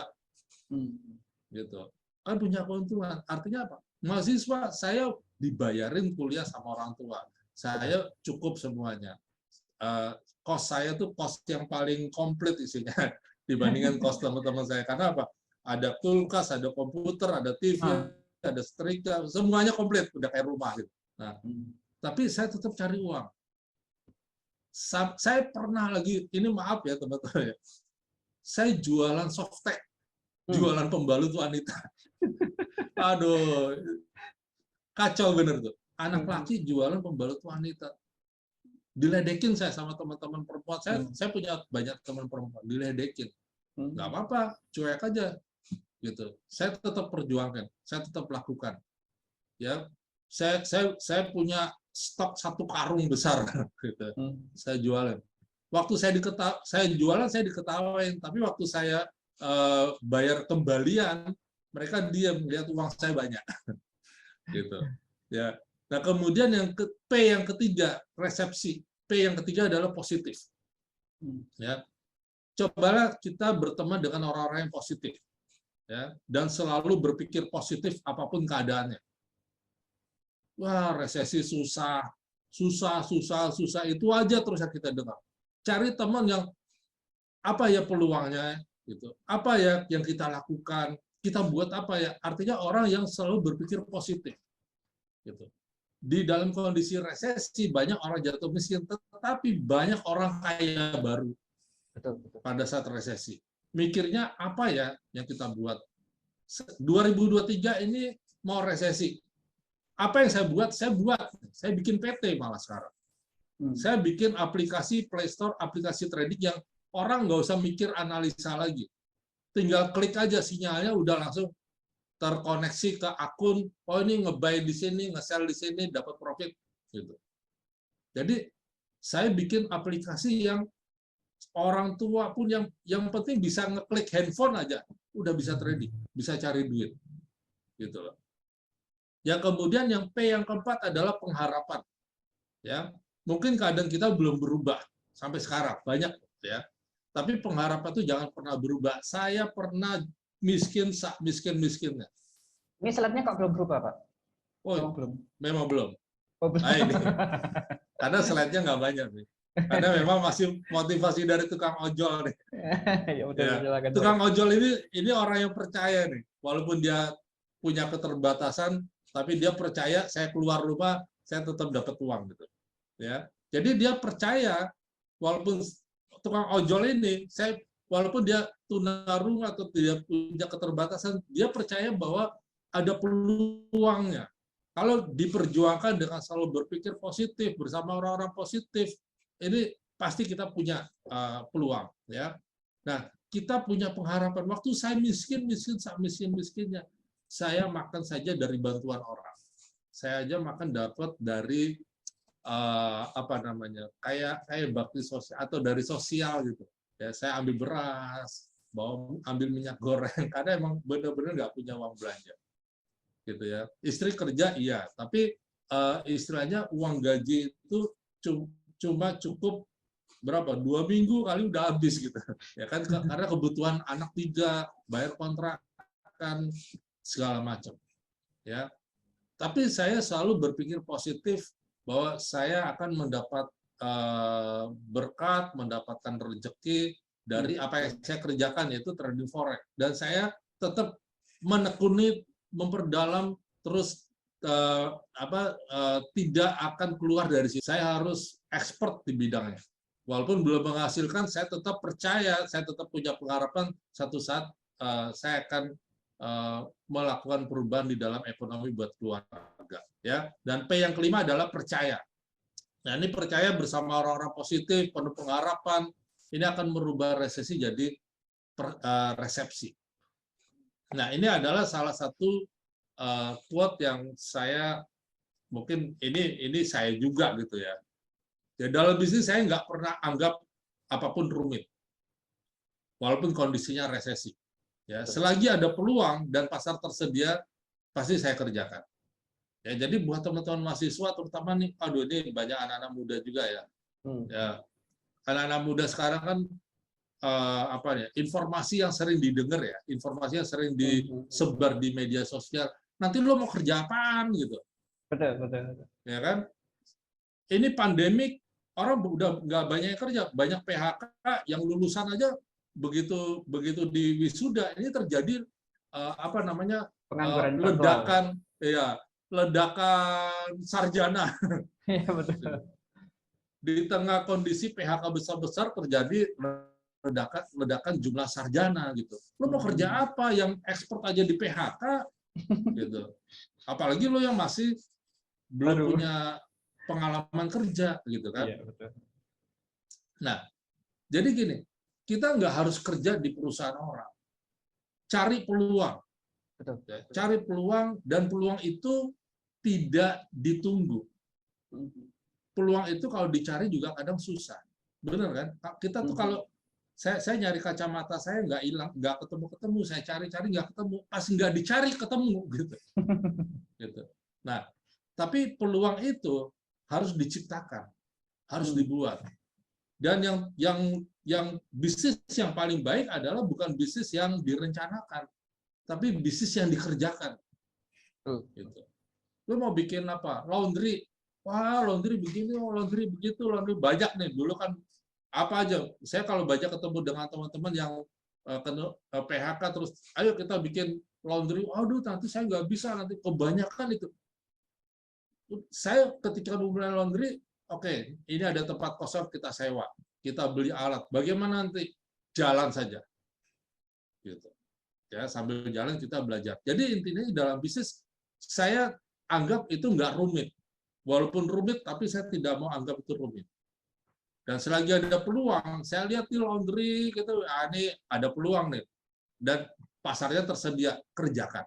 Gitu. Kan punya keuntungan. Artinya apa? Mahasiswa saya dibayarin kuliah sama orang tua. Saya cukup semuanya. Kos saya tuh kos yang paling komplit isinya dibandingkan kos teman-teman saya. Karena apa? Ada kulkas, ada komputer, ada TV, ada setrika, semuanya komplit, udah kayak rumah gitu. Nah, tapi saya tetap cari uang. Saya pernah lagi, ini maaf ya teman-teman ya, saya jualan softtek, jualan pembalut wanita. Aduh, kacau bener tuh. Anak laki jualan pembalut wanita. Diledekin saya sama teman-teman perempuan. Saya punya banyak teman perempuan, diledekin. Nggak apa-apa, cuek aja. Gitu. Saya tetap perjuangkan, saya tetap lakukan. Ya, Saya punya stok 1 karung besar gitu. Saya jualin. Waktu saya jualan saya diketawain, tapi waktu saya bayar kembalian mereka diam, lihat uang saya banyak. Gitu. Ya. Nah, kemudian P yang ketiga, resepsi. P yang ketiga adalah positif. Ya. Cobalah kita berteman dengan orang-orang yang positif. Ya, dan selalu berpikir positif apapun keadaannya. Wah, resesi susah itu aja terus yang kita dengar. Cari teman yang apa ya peluangnya, gitu. Apa ya yang kita lakukan, kita buat apa ya. Artinya orang yang selalu berpikir positif, gitu. Di dalam kondisi resesi banyak orang jatuh miskin, tetapi banyak orang kaya baru. Betul. Pada saat resesi. Mikirnya apa ya yang kita buat. 2023 ini mau resesi. Apa yang saya buat? Saya bikin PT malah sekarang. Saya bikin aplikasi Play Store, aplikasi trading yang orang nggak usah mikir analisa lagi. Tinggal klik aja sinyalnya udah langsung terkoneksi ke akun. Oh ini nge-buy di sini, nge-sell di sini, dapat profit. Gitu. Jadi saya bikin aplikasi yang orang tua pun yang penting bisa ngeklik handphone aja udah bisa trading, bisa cari duit, gitu loh. Ya kemudian yang P yang keempat adalah pengharapan. Ya mungkin keadaan kita belum berubah sampai sekarang banyak ya, tapi pengharapan itu jangan pernah berubah. Saya pernah miskin miskinnya. Ini slide-nya kok belum berubah, Pak? Oh belum. Memang belum. Oh, belum. Nah, ini. Karena slide-nya nggak banyak nih. Karena memang masih motivasi dari tukang ojol nih. Ya, betul, Ya. silakan. Tukang ojol ini orang yang percaya nih, walaupun dia punya keterbatasan, tapi dia percaya saya keluar rumah saya tetap dapat uang gitu. Ya, jadi dia percaya walaupun tukang ojol ini, walaupun dia tunarungu atau tidak punya keterbatasan, dia percaya bahwa ada peluangnya. Kalau diperjuangkan dengan selalu berpikir positif bersama orang-orang positif, ini pasti kita punya peluang, ya. Nah, kita punya pengharapan. Waktu saya miskinnya, saya makan saja dari bantuan orang. Saya aja makan dapat dari kayak bakti sosial atau dari sosial gitu. Ya, saya ambil beras, ambil minyak goreng, karena emang benar-benar nggak punya uang belanja, gitu ya. Istri kerja iya, tapi istilahnya uang gaji itu cuma cukup berapa 2 minggu kali udah habis gitu ya kan, karena kebutuhan anak 3, bayar kontrakan segala macam ya. Tapi saya selalu berpikir positif bahwa saya akan mendapat berkat, mendapatkan rezeki dari apa yang saya kerjakan, yaitu trading forex, dan saya tetap menekuni, memperdalam terus tidak akan keluar dari sini. Saya harus expert di bidangnya. Walaupun belum menghasilkan, saya tetap percaya, saya tetap punya pengharapan satu saat saya akan melakukan perubahan di dalam ekonomi buat keluarga. Ya. Dan P yang kelima adalah percaya. Nah, ini percaya bersama orang-orang positif, penuh pengharapan, ini akan merubah resesi jadi resepsi. Nah, ini adalah salah satu quote yang saya mungkin ini saya juga gitu ya. Ya dalam bisnis saya nggak pernah anggap apapun rumit, walaupun kondisinya resesi. Ya selagi ada peluang dan pasar tersedia, pasti saya kerjakan. Ya jadi buat teman-teman mahasiswa terutama nih, aduh ini banyak anak-anak muda juga ya. Ya anak-anak muda sekarang kan informasi yang sering didengar ya, informasi yang sering disebar di media sosial. Nanti lo mau kerja apaan gitu? Betul. Ya kan? Ini pandemik, orang udah nggak banyak yang kerja, banyak PHK yang lulusan aja begitu di wisuda ini terjadi pengangguran ledakan sarjana. Iya betul. Di tengah kondisi PHK besar-besar terjadi ledakan jumlah sarjana gitu. Lo mau kerja apa yang expert aja di PHK gitu. Apalagi lo yang masih belum punya pengalaman kerja gitu kan. Iya, betul. Nah, jadi gini, kita nggak harus kerja di perusahaan orang. Cari peluang. Betul. Cari peluang, dan peluang itu tidak ditunggu. Peluang itu kalau dicari juga kadang susah. Benar kan? Kita tuh kalau saya nyari kacamata saya nggak hilang, nggak ketemu, saya cari-cari nggak ketemu, pas nggak dicari ketemu gitu. Gitu. Nah, tapi peluang itu harus diciptakan, harus dibuat. Dan yang bisnis yang paling baik adalah bukan bisnis yang direncanakan, tapi bisnis yang dikerjakan. Gitu. Lu mau bikin apa? Laundry. Wah, laundry begini, laundry begitu, laundry banyak nih. Dulu kan apa aja. Saya kalau banyak ketemu dengan teman-teman yang kena PHK terus, ayo kita bikin laundry. Aduh, nanti saya nggak bisa, nanti kebanyakan itu. Saya ketika memulai laundry, oke, ini ada tempat kosong kita sewa, kita beli alat. Bagaimana nanti? Jalan saja. Gitu. Ya, sambil jalan kita belajar. Jadi intinya dalam bisnis saya anggap itu nggak rumit. Walaupun rumit, tapi saya tidak mau anggap itu rumit. Dan selagi ada peluang, saya lihat di laundry, gitu, ini ada peluang nih. Dan pasarnya tersedia, kerjakan.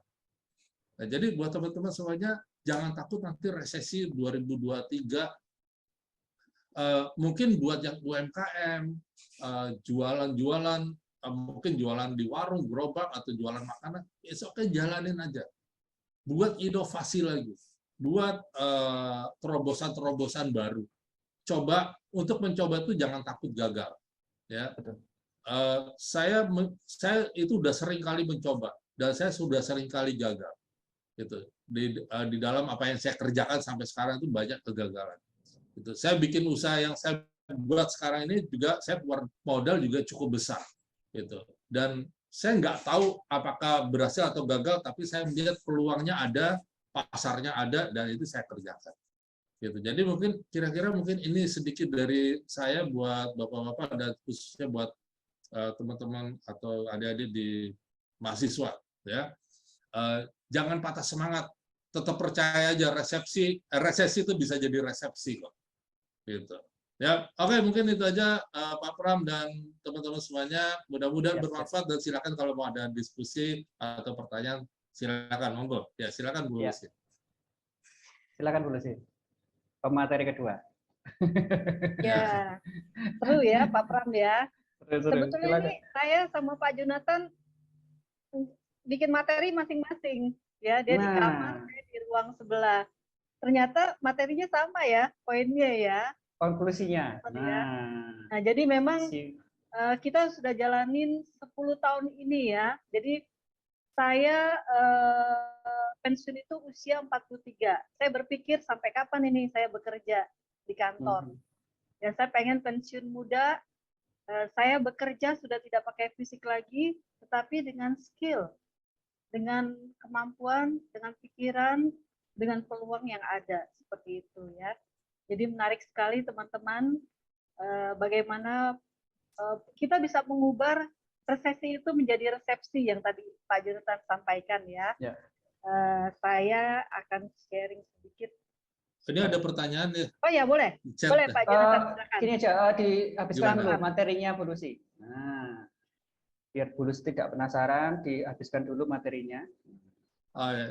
Nah, jadi buat teman-teman semuanya, jangan takut nanti resesi 2023. Mungkin buat yang UMKM, jualan-jualan, mungkin jualan di warung, gerobak, atau jualan makanan, oke, jalanin aja. Buat inovasi lagi. Buat terobosan-terobosan baru. Coba untuk mencoba itu jangan takut gagal. Ya, saya itu udah sering kali mencoba dan saya sudah sering kali gagal. Gitu. Di dalam apa yang saya kerjakan sampai sekarang itu banyak kegagalan. Gitu. Saya bikin usaha yang saya buat sekarang ini juga saya keluar modal juga cukup besar. Gitu. Dan saya nggak tahu apakah berhasil atau gagal, tapi saya melihat peluangnya ada, pasarnya ada, dan itu saya kerjakan. Gitu. Jadi mungkin kira-kira mungkin ini sedikit dari saya buat bapak-bapak dan khususnya buat teman-teman atau adik-adik di mahasiswa. Ya, jangan patah semangat, tetap percaya aja resesi itu bisa jadi resepsi kok. Gitu. Ya, oke, mungkin itu aja Pak Pram dan teman-teman semuanya. Mudah-mudahan bermanfaat dan silakan kalau mau ada diskusi atau pertanyaan silakan, monggo. Ya, silakan Bu Lucy. Silakan Bu Lucy. Pemateri kedua. Ya, seru ya Pak Pram ya. Seru. Sebetulnya ini saya sama Pak Jonathan bikin materi masing-masing. Ya, dia di kamar, saya di ruang sebelah. Ternyata materinya sama ya, poinnya ya. Konklusinya. Nah, jadi memang kita sudah jalanin 10 tahun ini ya. Jadi saya pensiun itu usia 43. Saya berpikir sampai kapan ini saya bekerja di kantor. Dan saya pengen pensiun muda. Saya bekerja sudah tidak pakai fisik lagi, tetapi dengan skill, dengan kemampuan, dengan pikiran, dengan peluang yang ada seperti itu ya. Jadi menarik sekali teman-teman, bagaimana kita bisa mengubah resesi itu menjadi resepsi yang tadi Pak Jonathan sampaikan ya. Saya akan sharing sedikit. Ini ada pertanyaan ya. Oh ya, boleh. Boleh Pak Jonathan, silakan. Gini aja, dihabiskan dulu materinya Bu Lucy. Nah, biar Bu Lucy tidak penasaran, dihabiskan dulu materinya. Oh, ya.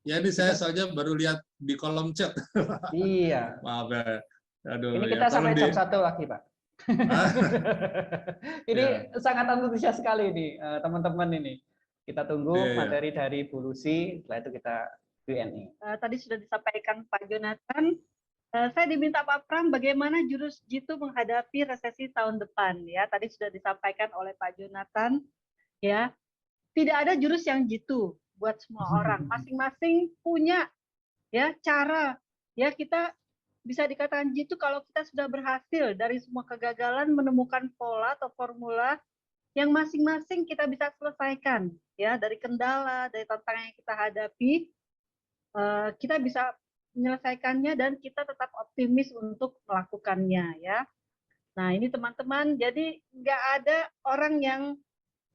Ya, ini saya soalnya baru lihat di kolom chat. Iya. Maaf ya. Aduh, ini kita sampai jam 1 lagi, Pak. Ini sangat antusias sekali nih, teman-teman ini. Kita tunggu materi dari Bu Lucy, setelah itu kita Q&A. Tadi sudah disampaikan Pak Jonathan. Saya diminta Pak Pram bagaimana jurus jitu menghadapi resesi tahun depan ya. Tadi sudah disampaikan oleh Pak Jonathan ya. Tidak ada jurus yang jitu buat semua orang. Masing-masing punya ya cara. Ya, kita bisa dikatakan jitu kalau kita sudah berhasil dari semua kegagalan menemukan pola atau formula yang masing-masing kita bisa selesaikan ya, dari kendala, dari tantangan yang kita hadapi, kita bisa menyelesaikannya dan kita tetap optimis untuk melakukannya ya. Nah, ini teman-teman, jadi nggak ada orang yang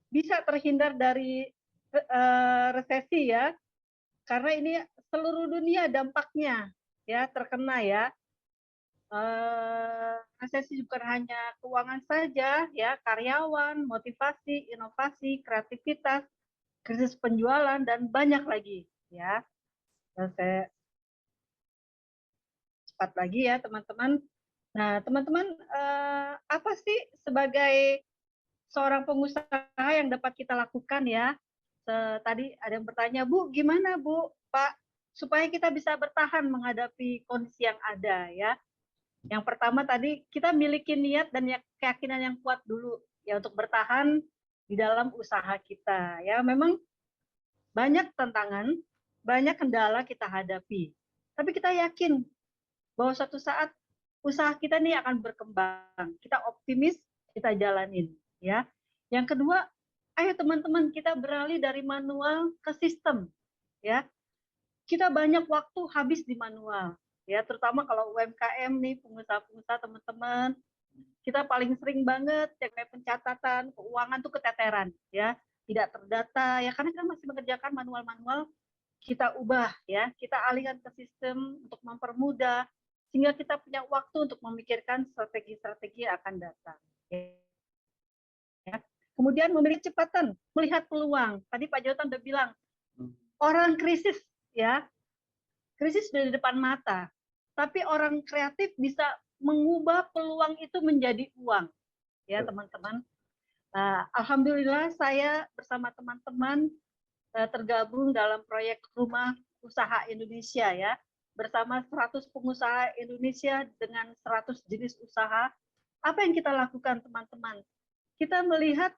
bisa terhindar dari resesi ya, karena ini seluruh dunia dampaknya ya, terkena ya. Resesi bukan hanya keuangan saja ya, karyawan, motivasi, inovasi, kreativitas, krisis penjualan dan banyak lagi ya. Dan saya cepat lagi ya teman-teman. Nah teman-teman, apa sih sebagai seorang pengusaha yang dapat kita lakukan ya? Tadi ada yang bertanya, Bu, gimana Bu, Pak, supaya kita bisa bertahan menghadapi kondisi yang ada ya. Yang pertama tadi kita miliki niat dan keyakinan yang kuat dulu ya untuk bertahan di dalam usaha kita ya. Memang banyak tantangan, banyak kendala kita hadapi. Tapi kita yakin bahwa suatu saat usaha kita ini akan berkembang. Kita optimis, kita jalanin ya. Yang kedua, ayo teman-teman kita beralih dari manual ke sistem ya. Kita banyak waktu habis di manual ya, terutama kalau UMKM nih, pengusaha-pengusaha teman-teman, kita paling sering banget cek pencatatan keuangan tuh keteteran ya, tidak terdata ya, karena kita masih mengerjakan manual-manual. Kita ubah ya, kita alihkan ke sistem untuk mempermudah sehingga kita punya waktu untuk memikirkan strategi-strategi yang akan datang ya. Kemudian memiliki kecepatan melihat peluang. Tadi Pak Jonathan udah bilang orang krisis ya, krisis sudah di depan mata, tapi orang kreatif bisa mengubah peluang itu menjadi uang ya teman-teman. Nah, alhamdulillah saya bersama teman-teman tergabung dalam proyek Rumah Usaha Indonesia ya, bersama 100 pengusaha Indonesia dengan 100 jenis usaha. Apa yang kita lakukan teman-teman? Kita melihat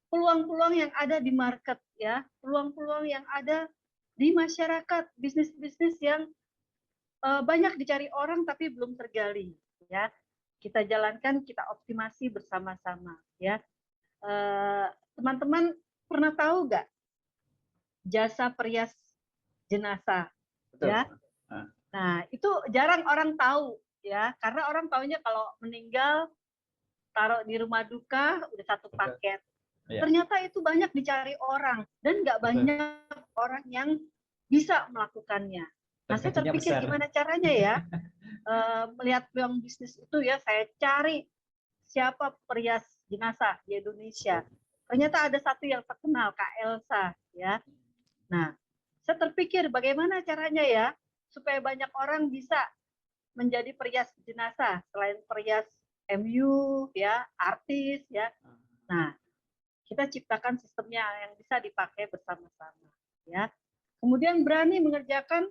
peluang-peluang yang ada di market ya, peluang-peluang yang ada di masyarakat, bisnis-bisnis yang banyak dicari orang tapi belum tergali ya. Kita jalankan, kita optimasi bersama-sama ya. Teman-teman pernah tahu nggak jasa perias jenazah? Betul. Ya. Nah, itu jarang orang tahu ya, karena orang taunya kalau meninggal taruh di rumah duka udah satu paket. Ya. Ternyata itu banyak dicari orang dan nggak banyak orang yang bisa melakukannya. Nah, saya terpikir gimana caranya ya melihat peluang bisnis itu ya, saya cari siapa perias jenazah di Indonesia. Ternyata ada satu yang terkenal, Kak Elsa ya. Nah, saya terpikir bagaimana caranya ya supaya banyak orang bisa menjadi perias jenazah selain perias MU ya, artis ya. Nah, kita ciptakan sistemnya yang bisa dipakai bersama-sama ya. Kemudian berani mengerjakan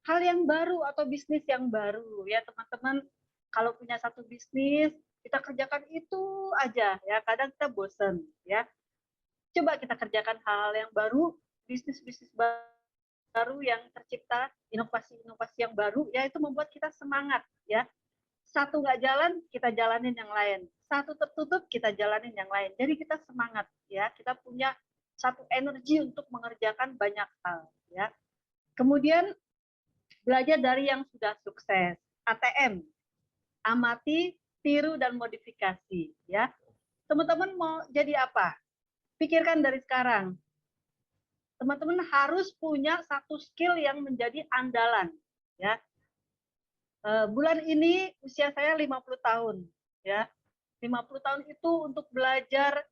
hal yang baru atau bisnis yang baru ya teman-teman. Kalau punya satu bisnis kita kerjakan itu aja ya, kadang kita bosen ya. Coba kita kerjakan hal-hal yang baru, bisnis-bisnis baru yang tercipta, inovasi-inovasi yang baru ya, itu membuat kita semangat ya. Satu nggak jalan, kita jalanin yang lain. Satu tertutup, kita jalanin yang lain. Jadi kita semangat ya, kita punya satu energi untuk mengerjakan banyak hal ya. Kemudian belajar dari yang sudah sukses. ATM, amati, tiru dan modifikasi ya. Teman-teman mau jadi apa? Pikirkan dari sekarang. Teman-teman harus punya satu skill yang menjadi andalan ya. Bulan ini usia saya 50 tahun ya. 50 tahun itu untuk belajar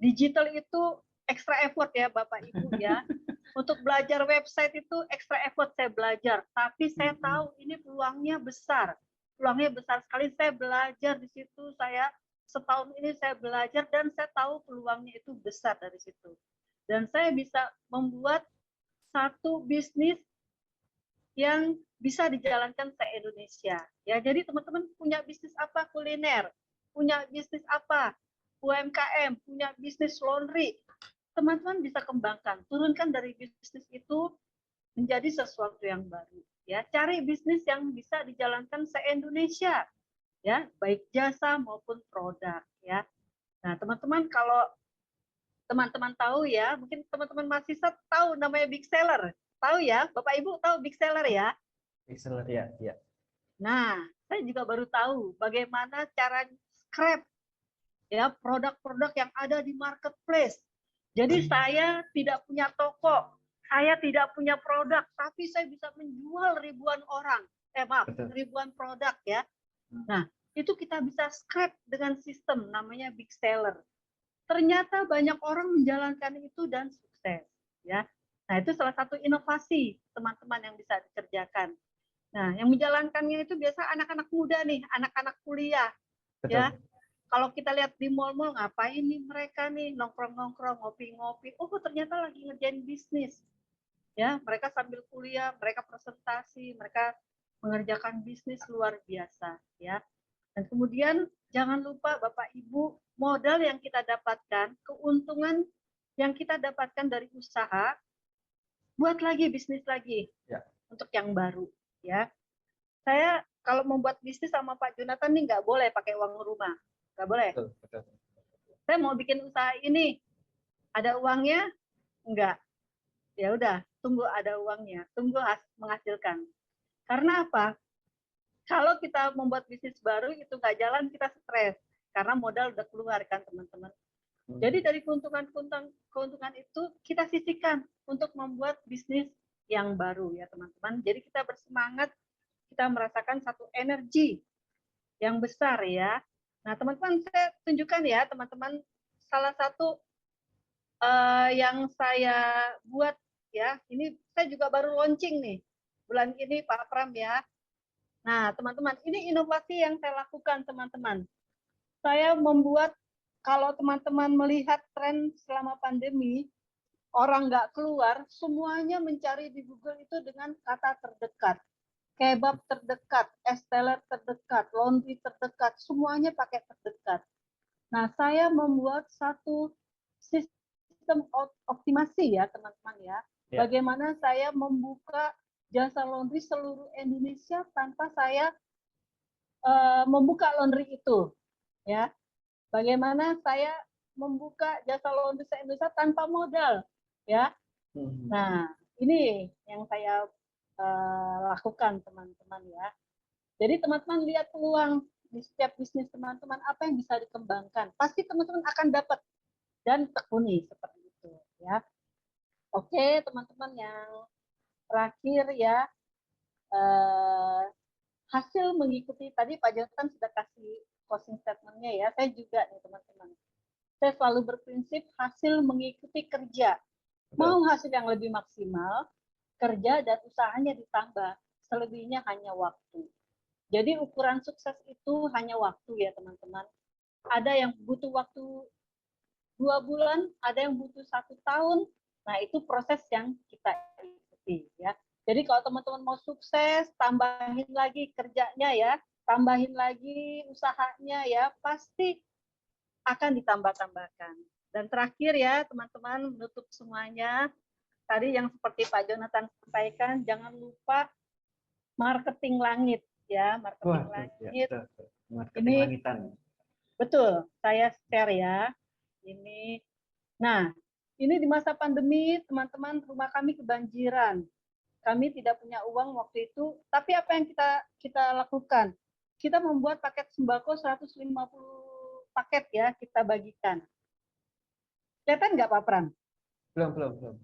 digital itu extra effort ya Bapak Ibu ya. Untuk belajar website itu extra effort saya belajar, tapi saya tahu ini peluangnya besar. Peluangnya besar sekali, saya belajar di situ, saya setahun ini saya belajar dan saya tahu peluangnya itu besar dari situ. Dan saya bisa membuat satu bisnis yang bisa dijalankan se-Indonesia. Ya, jadi teman-teman punya bisnis apa? Kuliner, punya bisnis apa? UMKM, punya bisnis laundry. Teman-teman bisa kembangkan, turunkan dari bisnis itu menjadi sesuatu yang baru. Ya, cari bisnis yang bisa dijalankan se-Indonesia. Ya, baik jasa maupun produk. Ya, nah teman-teman kalau teman-teman tahu ya, mungkin teman-teman mahasiswa tahu namanya Big Seller. Tahu ya, Bapak Ibu tahu Big Seller ya? Big Seller ya, ya. Nah, saya juga baru tahu bagaimana cara scrap ya produk-produk yang ada di marketplace. Jadi saya tidak punya toko, saya tidak punya produk, tapi saya bisa menjual ribuan orang. Ribuan produk ya. Nah, itu kita bisa scrap dengan sistem namanya Big Seller. Ternyata banyak orang menjalankan itu dan sukses ya. Nah, itu salah satu inovasi teman-teman yang bisa dikerjakan. Nah, yang menjalankannya itu biasa anak-anak muda nih, anak-anak kuliah. Betul. Ya, kalau kita lihat di mall-mall, ngapain nih mereka nih nongkrong-nongkrong, ngopi-ngopi. Oh, ternyata lagi ngerjain bisnis. Ya, mereka sambil kuliah, mereka presentasi, mereka mengerjakan bisnis luar biasa. Ya, dan kemudian jangan lupa Bapak Ibu, modal yang kita dapatkan, keuntungan yang kita dapatkan dari usaha, buat lagi bisnis lagi Ya. untuk yang baru. Ya, saya kalau membuat bisnis sama Pak Jonathan nih nggak boleh pakai uang rumah, nggak boleh. Betul, betul. Saya mau bikin usaha ini, ada uangnya? Enggak. Ya udah, tunggu ada uangnya, tunggu menghasilkan. Karena apa? Kalau kita membuat bisnis baru itu nggak jalan, kita stres karena modal udah keluar kan teman-teman. Jadi dari keuntungan itu kita sisihkan untuk membuat bisnis yang baru ya teman-teman. Jadi kita bersemangat, kita merasakan satu energi yang besar ya. Nah teman-teman saya tunjukkan ya teman-teman salah satu yang saya buat ya. Ini saya juga baru launching nih bulan ini Pak Pram ya. Nah teman-teman ini inovasi yang saya lakukan teman-teman. Saya membuat, kalau teman-teman melihat tren selama pandemi, orang nggak keluar, semuanya mencari di Google itu dengan kata terdekat. Kebab terdekat, es teler terdekat, laundry terdekat, semuanya pakai terdekat. Nah, saya membuat satu sistem optimasi ya teman-teman ya. Bagaimana saya membuka jasa laundry seluruh Indonesia tanpa saya membuka laundry itu. Ya, bagaimana saya membuka jasa laundry se-Indonesia tanpa modal, ya. Nah, ini yang saya lakukan teman-teman ya. Jadi teman-teman lihat peluang di setiap bisnis teman-teman apa yang bisa dikembangkan. Pasti teman-teman akan dapat dan tekuni seperti itu, ya. Oke, teman-teman yang terakhir ya. Hasil mengikuti tadi Pak Jonathan sudah kasih closing statement-nya ya. Saya juga nih teman-teman. Saya selalu berprinsip hasil mengikuti kerja. Mau hasil yang lebih maksimal, kerja dan usahanya ditambah. Selebihnya hanya waktu. Jadi ukuran sukses itu hanya waktu ya teman-teman. Ada yang butuh waktu 2 bulan, ada yang butuh 1 tahun. Nah itu proses yang kita ikuti ya. Jadi kalau teman-teman mau sukses, tambahin lagi kerjanya ya, tambahin lagi usahanya ya, pasti akan ditambah-tambahkan. Dan terakhir ya teman-teman, menutup semuanya, tadi yang seperti Pak Jonathan sampaikan, jangan lupa marketing langit ya, marketing langit. Marketing ini langitan. Betul, saya share ya. Ini, nah ini di masa pandemi teman-teman, rumah kami kebanjiran. Kami tidak punya uang waktu itu, tapi apa yang kita lakukan? Kita membuat paket sembako 150 paket ya, kita bagikan. Kelihatan nggak Pak Pram? Belum.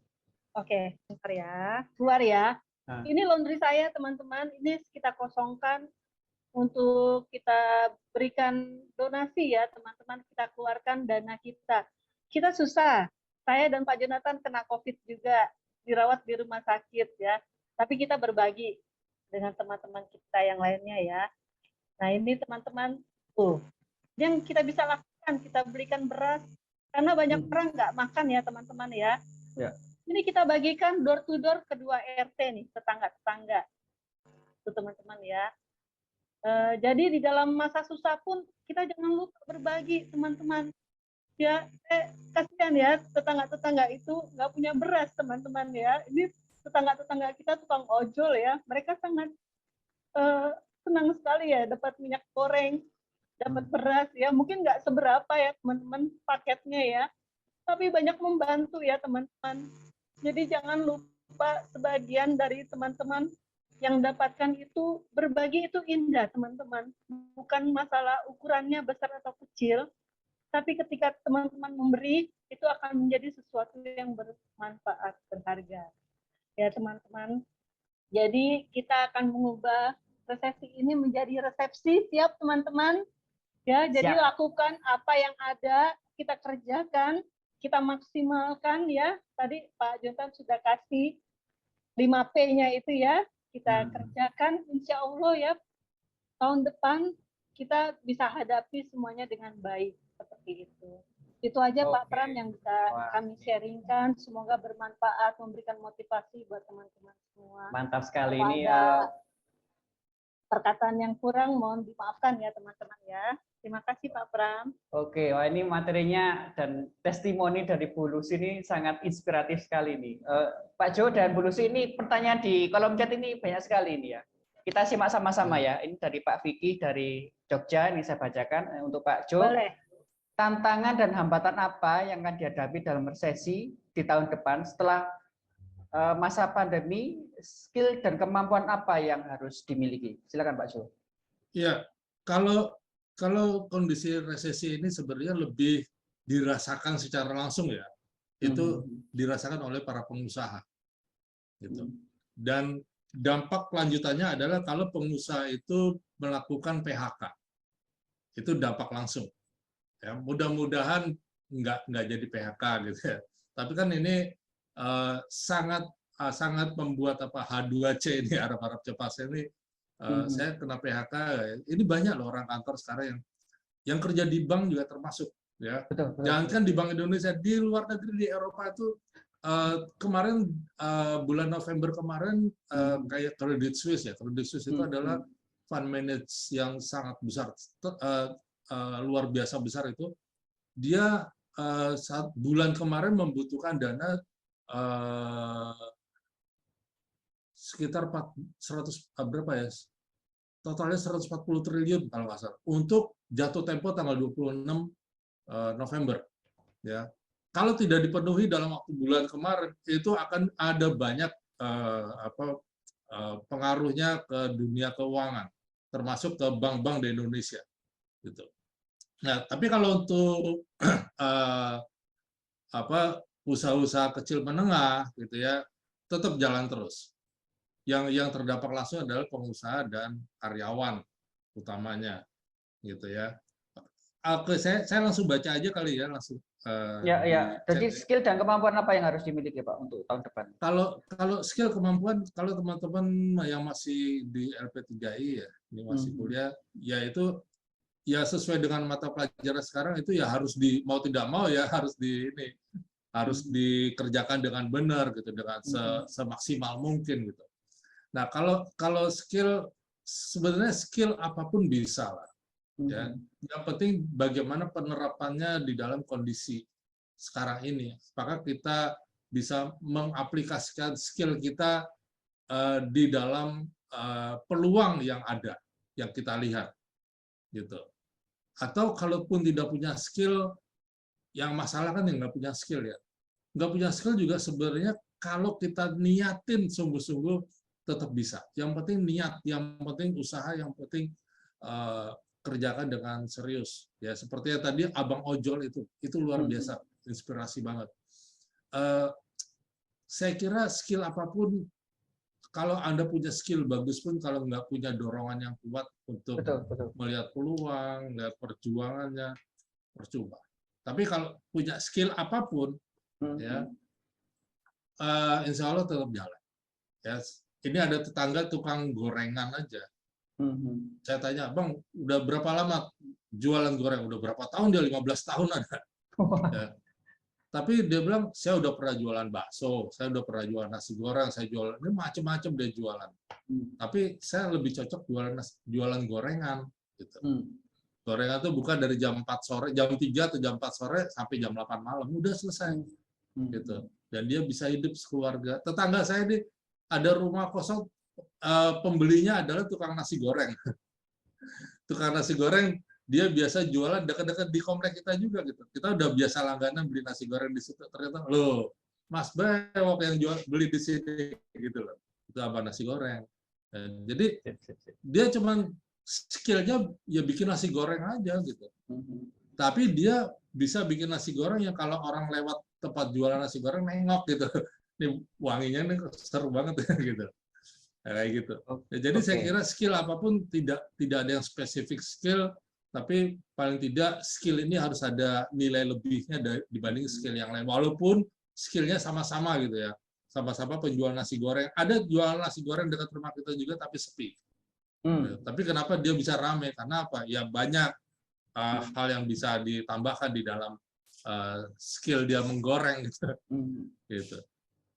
Oke, bentar ya. Keluar ya. Ini laundry saya teman-teman, ini kita kosongkan untuk kita berikan donasi ya teman-teman, kita keluarkan dana kita. Kita susah. Saya dan Pak Jonathan kena COVID juga, dirawat di rumah sakit ya. Tapi kita berbagi dengan teman-teman kita yang lainnya ya. Nah ini teman-teman, yang kita bisa lakukan, kita belikan beras, karena banyak orang nggak makan ya teman-teman ya. Ini kita bagikan door to door kedua RT nih, tetangga-tetangga. Itu teman-teman ya. Jadi di dalam masa susah pun kita jangan lupa berbagi teman-teman. Ya, kasihan ya tetangga-tetangga itu nggak punya beras teman-teman ya. Ini tetangga-tetangga kita tukang ojol ya, mereka sangat senang sekali ya dapat minyak goreng, dapat beras ya. Mungkin nggak seberapa ya teman-teman paketnya ya, tapi banyak membantu ya teman-teman. Jadi jangan lupa sebagian dari teman-teman yang dapatkan itu, berbagi itu indah teman-teman. Bukan masalah ukurannya besar atau kecil, tapi ketika teman-teman memberi, itu akan menjadi sesuatu yang bermanfaat, berharga. Ya teman-teman, jadi kita akan mengubah resepsi ini menjadi resepsi, siap teman-teman? Ya, jadi lakukan apa yang ada, kita kerjakan, kita maksimalkan ya. Tadi Pak Jonathan sudah kasih 5P-nya itu ya, kita kerjakan, insya Allah ya tahun depan kita bisa hadapi semuanya dengan baik seperti itu. Itu aja Pak Oke. Pram yang bisa Wah. kami sharingkan. Semoga bermanfaat, memberikan motivasi buat teman-teman semua. Mantap sekali Kalau ini. ada perkataan yang kurang, mohon dimaafkan ya teman-teman ya. Terima kasih Pak Pram. Oke, wah ini materinya dan testimoni dari Bu Lucy ini sangat inspiratif sekali nih. Pak Jo dan Bu Lucy, ini pertanyaan di kolom chat ini banyak sekali ini ya. Kita simak sama-sama ya. Ini dari Pak Vicky dari Jogja, ini saya bacakan untuk Pak Jo. Boleh. Tantangan dan hambatan apa yang akan dihadapi dalam resesi di tahun depan setelah masa pandemi, skill dan kemampuan apa yang harus dimiliki? Silakan Pak Jo. Ya, kalau kondisi resesi ini sebenarnya lebih dirasakan secara langsung ya, itu dirasakan oleh para pengusaha, gitu. Dan dampak lanjutannya adalah kalau pengusaha itu melakukan PHK, itu dampak langsung. Ya, mudah-mudahan nggak jadi PHK gitu ya. Tapi kan ini sangat membuat H2C ini, harap-harap cepat ini. Saya kena PHK. Ini banyak loh orang kantor sekarang yang kerja di bank juga termasuk ya. Jangankan di Bank Indonesia, di luar negeri, di Eropa itu kemarin bulan November kemarin kayak Credit Suisse ya. Credit Suisse itu adalah fund manage yang sangat besar, luar biasa besar itu. Dia saat bulan kemarin membutuhkan dana sekitar 100 berapa ya? Totalnya 140 triliun kalau nggak salah untuk jatuh tempo tanggal 26 November ya. Kalau tidak dipenuhi dalam waktu bulan kemarin, itu akan ada banyak pengaruhnya ke dunia keuangan, termasuk ke bank-bank di Indonesia gitu. Nah, tapi kalau untuk usaha-usaha kecil menengah gitu ya, tetap jalan terus. Yang terdampak langsung adalah pengusaha dan karyawan utamanya, gitu ya. Oke, saya langsung baca aja kali ya, langsung. Ya. Jadi skill dan kemampuan apa yang harus dimiliki Pak untuk tahun depan? Kalau skill kemampuan, kalau teman-teman yang masih di LP3I ya, ini masih kuliah, ya itu ya sesuai dengan mata pelajaran sekarang itu ya harus mau tidak mau ya harus dikerjakan dengan benar gitu, dengan semaksimal mungkin gitu. Nah, kalau skill, sebenarnya skill apapun bisa lah. Ya. Yang penting bagaimana penerapannya di dalam kondisi sekarang ini. Maka kita bisa mengaplikasikan skill kita di dalam peluang yang ada, yang kita lihat. Gitu. Atau kalaupun tidak punya skill, yang masalah kan yang nggak punya skill ya. Nggak punya skill juga sebenarnya kalau kita niatin sungguh-sungguh tetap bisa. Yang penting niat, yang penting usaha, yang penting kerjakan dengan serius. Ya seperti yang tadi Abang Ojol itu luar biasa, inspirasi banget. Saya kira skill apapun, kalau Anda punya skill bagus pun, kalau nggak punya dorongan yang kuat untuk melihat peluang, melihat perjuangannya, percuma. Tapi kalau punya skill apapun, ya, insya Allah tetap jalan. Ya, ini ada tetangga tukang gorengan aja. Saya tanya, Bang, udah berapa lama jualan goreng? Udah berapa tahun? Dia 15 tahun ada. Ya. Tapi dia bilang, saya udah pernah jualan bakso, saya udah pernah jualan nasi goreng, saya jualan, ini macam-macam dia jualan. Tapi saya lebih cocok jualan gorengan. Gitu. Gorengan itu bukan dari jam 4 sore, jam 3 atau jam 4 sore sampai jam 8 malam, udah selesai. Gitu. Dan dia bisa hidup sekeluarga. Tetangga saya ini ada rumah kosong, pembelinya adalah tukang nasi goreng. Tukang nasi goreng, dia biasa jualan dekat-dekat di komplek kita juga gitu. Kita udah biasa langganan beli nasi goreng di situ. Ternyata, loh, Mas Bewok yang beli di sini gitu loh. Itu apa nasi goreng. Jadi dia cuman skillnya ya bikin nasi goreng aja gitu. Tapi dia bisa bikin nasi goreng yang kalau orang lewat tempat jualan nasi goreng nengok gitu. Ini wanginya nih seru banget gitu. Kayak gitu. Ya, jadi saya kira skill apapun tidak ada yang spesifik skill, tapi paling tidak skill ini harus ada nilai lebihnya dibanding skill yang lain. Walaupun skillnya sama-sama gitu ya, sama-sama penjual nasi goreng. Ada jual nasi goreng dekat rumah kita juga, tapi sepi. Tapi kenapa dia bisa ramai? Karena apa? Ya banyak hal yang bisa ditambahkan di dalam skill dia menggoreng gitu. Gitu.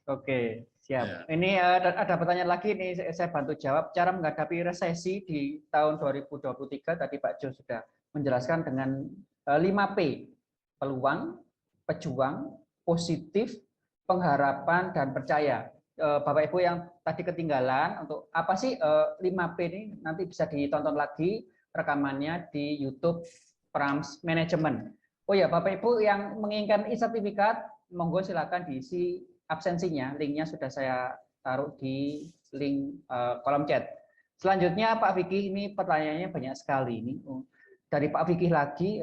Oke, siap. Ya. Ini ada pertanyaan lagi nih, saya bantu jawab. Cara menghadapi resesi di tahun 2023 tadi Pak Jo sudah menjelaskan dengan 5P. Peluang, pejuang, positif, pengharapan, dan percaya. Bapak Ibu yang tadi ketinggalan, untuk apa sih 5P ini, nanti bisa ditonton lagi rekamannya di YouTube Prams Management. Oh ya, Bapak Ibu yang menginginkan e-sertifikat, monggo silakan diisi absensinya, linknya sudah saya taruh di link kolom chat. Selanjutnya Pak Vicky, ini pertanyaannya banyak sekali ini. Dari Pak Vicky lagi,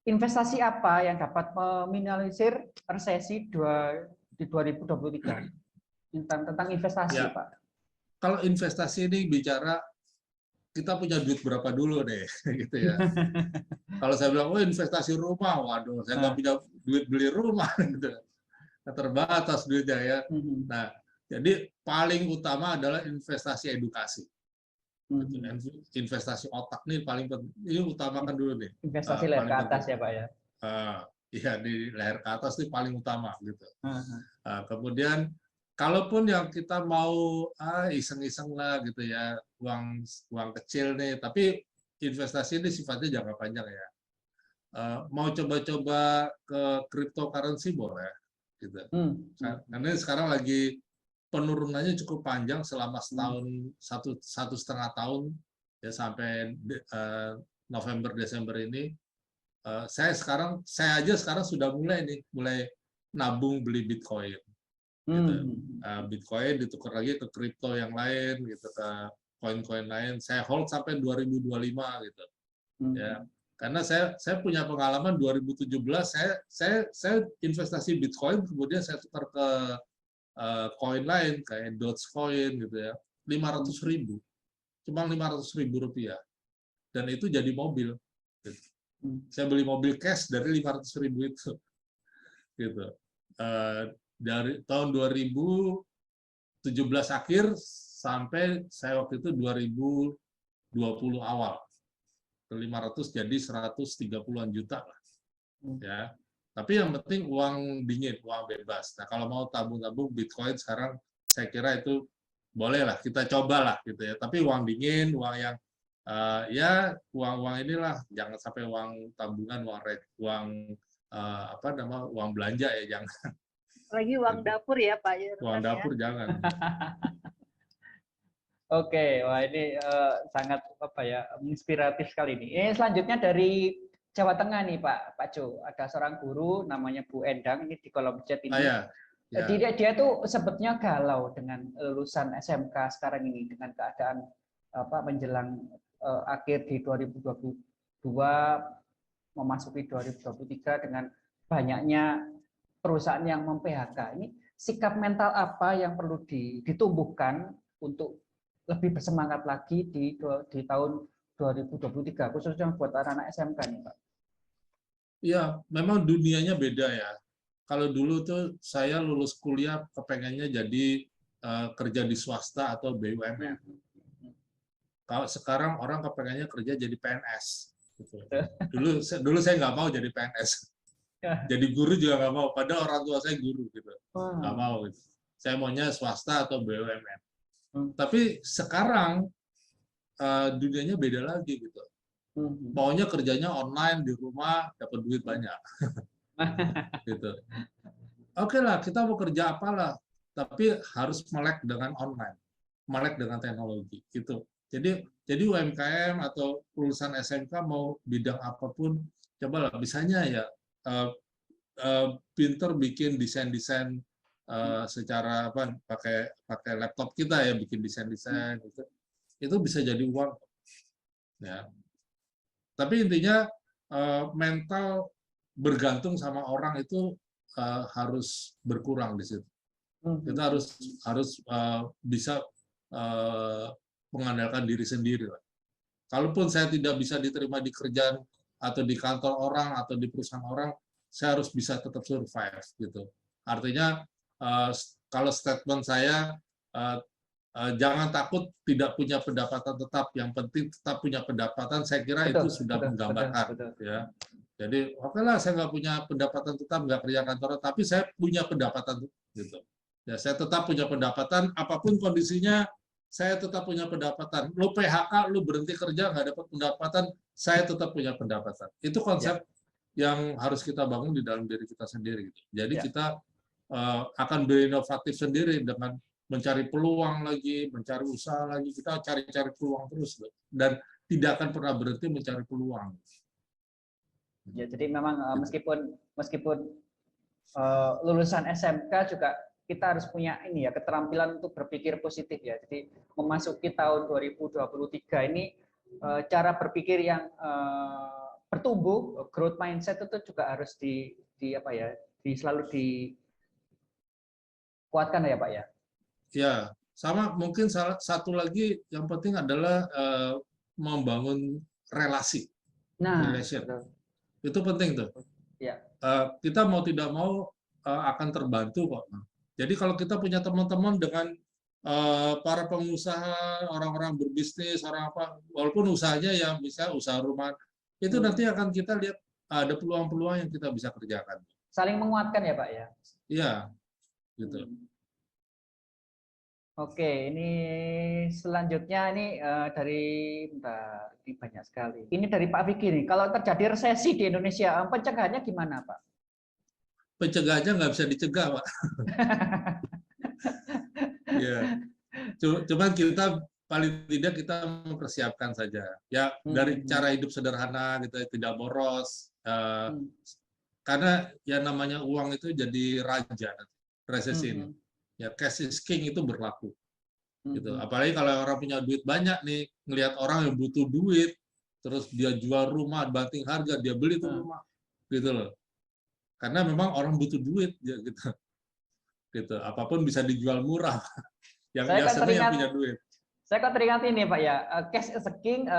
investasi apa yang dapat meminimalisir resesi di 2023? Tentang investasi, Ya. Pak. Kalau investasi ini bicara kita punya duit berapa dulu deh, gitu ya. Kalau saya bilang, oh investasi rumah, waduh, saya nggak punya duit beli rumah, gitu. Terbatas duitnya ya. Nah, jadi paling utama adalah investasi edukasi. Investasi otak nih paling penting. Ini utamakan dulu nih. Investasi leher ke atas ya Pak ya. Iya, di leher ke atas ini paling utama gitu. Kemudian kalaupun yang kita mau iseng-iseng lah gitu ya, uang kecil nih, tapi investasi ini sifatnya jangka panjang ya. Mau coba-coba ke cryptocurrency boleh gitu. Karena sekarang lagi penurunannya cukup panjang selama setahun, satu setengah tahun ya, sampai November Desember ini. Saya aja sekarang sudah mulai nabung beli Bitcoin. Gitu. Bitcoin ditukar lagi ke kripto yang lain gitu, ke koin-koin lain. Saya hold sampai 2025 gitu. Ya. Karena saya punya pengalaman 2017 saya investasi Bitcoin, kemudian saya tukar ke koin lain kayak Dogecoin gitu ya, 500.000, cuma 500.000 rupiah, dan itu jadi mobil. Gitu. Saya beli mobil cash dari 500.000 itu, gitu. Dari tahun 2017 akhir sampai saya waktu itu 2020 awal. 500 jadi 130-an juta lah. Ya. Tapi yang penting uang dingin, uang bebas. Nah, kalau mau tabung-tabung Bitcoin sekarang saya kira itu bolehlah kita cobalah gitu ya. Tapi uang dingin, uang yang ya uang-uang inilah, jangan sampai uang tabungan, uang belanja ya, jangan. Lagi uang dapur ya Pak. Uang dapur jangan. Oke, wah ini sangat inspiratif sekali ini. Selanjutnya dari Jawa Tengah nih Pak Jo, ada seorang guru namanya Bu Endang, ini di kolom chat ini. Ya. Dia tuh sebetulnya galau dengan lulusan SMK sekarang ini, dengan keadaan menjelang akhir di 2022 memasuki 2023 dengan banyaknya perusahaan yang mem-PHK. Ini sikap mental apa yang perlu ditumbuhkan untuk lebih bersemangat lagi di tahun 2023, khususnya buat anak-anak SMK nih Pak? Iya, memang dunianya beda ya. Kalau dulu tuh saya lulus kuliah kepengennya jadi kerja di swasta atau BUMN. Kalau sekarang orang kepengennya kerja jadi PNS. Gitu. Dulu saya nggak mau jadi PNS. Jadi guru juga nggak mau, padahal orang tua saya guru gitu. Nggak mau. Gitu. Saya maunya swasta atau BUMN. Tapi sekarang dunianya beda lagi gitu. Maunya kerjanya online di rumah, dapat duit banyak. Gitu. Oke lah, kita mau kerja apalah, tapi harus melek dengan online, melek dengan teknologi. Gitu. Jadi UMKM atau lulusan SMK mau bidang apapun, cobalah bisanya ya pinter bikin desain-desain secara pakai laptop kita ya, bikin desain gitu. Itu bisa jadi uang ya. Tapi intinya mental bergantung sama orang itu harus berkurang di situ. Kita harus bisa mengandalkan diri sendiri lah. Kalaupun saya tidak bisa diterima di kerjaan atau di kantor orang atau di perusahaan orang, saya harus bisa tetap survive gitu. Artinya kalau statement saya jangan takut tidak punya pendapatan tetap, yang penting tetap punya pendapatan. Saya kira itu sudah menggambarkan, ya. Jadi oke lah, saya nggak punya pendapatan tetap, nggak kerja kantoran, tapi saya punya pendapatan, gitu. Ya, saya tetap punya pendapatan, apapun kondisinya, saya tetap punya pendapatan. Lu PHK, lu berhenti kerja, nggak dapat pendapatan, saya tetap punya pendapatan. Itu konsep yang harus kita bangun di dalam diri kita sendiri. Gitu. Jadi kita akan berinovatif sendiri dengan mencari peluang lagi, mencari usaha lagi. Kita cari-cari peluang terus, dan tidak akan pernah berhenti mencari peluang. Ya, jadi memang meskipun lulusan SMK juga kita harus punya ini ya, keterampilan untuk berpikir positif ya. Jadi memasuki tahun 2023 ini cara berpikir yang bertumbuh, growth mindset itu juga harus selalu dikuatkan ya Pak ya. Ya, sama mungkin satu lagi yang penting adalah membangun relasi. Relation. Betul. Itu penting tuh. Ya. Kita mau tidak mau akan terbantu kok. Jadi kalau kita punya teman-teman dengan para pengusaha, orang-orang berbisnis, orang apa, walaupun usahanya ya misalnya usaha rumah, itu nanti akan kita lihat ada peluang-peluang yang kita bisa kerjakan. Saling menguatkan ya Pak ya. Iya, gitu. Oke, ini selanjutnya ini ini banyak sekali. Ini dari Pak Vicky nih. Kalau terjadi resesi di Indonesia, pencegahannya gimana Pak? Pencegahannya nggak bisa dicegah Pak. Ya, cuman kita paling tidak kita mempersiapkan saja. Ya dari cara hidup sederhana, gitu, tidak boros. Karena yang namanya uang itu jadi raja resesi ini. Ya, cash is king itu berlaku, gitu. Apalagi kalau orang punya duit banyak nih, ngelihat orang yang butuh duit, terus dia jual rumah banting harga, dia beli tuh rumah, gitu loh. Karena memang orang butuh duit, ya, gitu. Apapun bisa dijual murah. Yang biasanya yang punya duit. Saya kok teringat ini Pak ya, cash is king,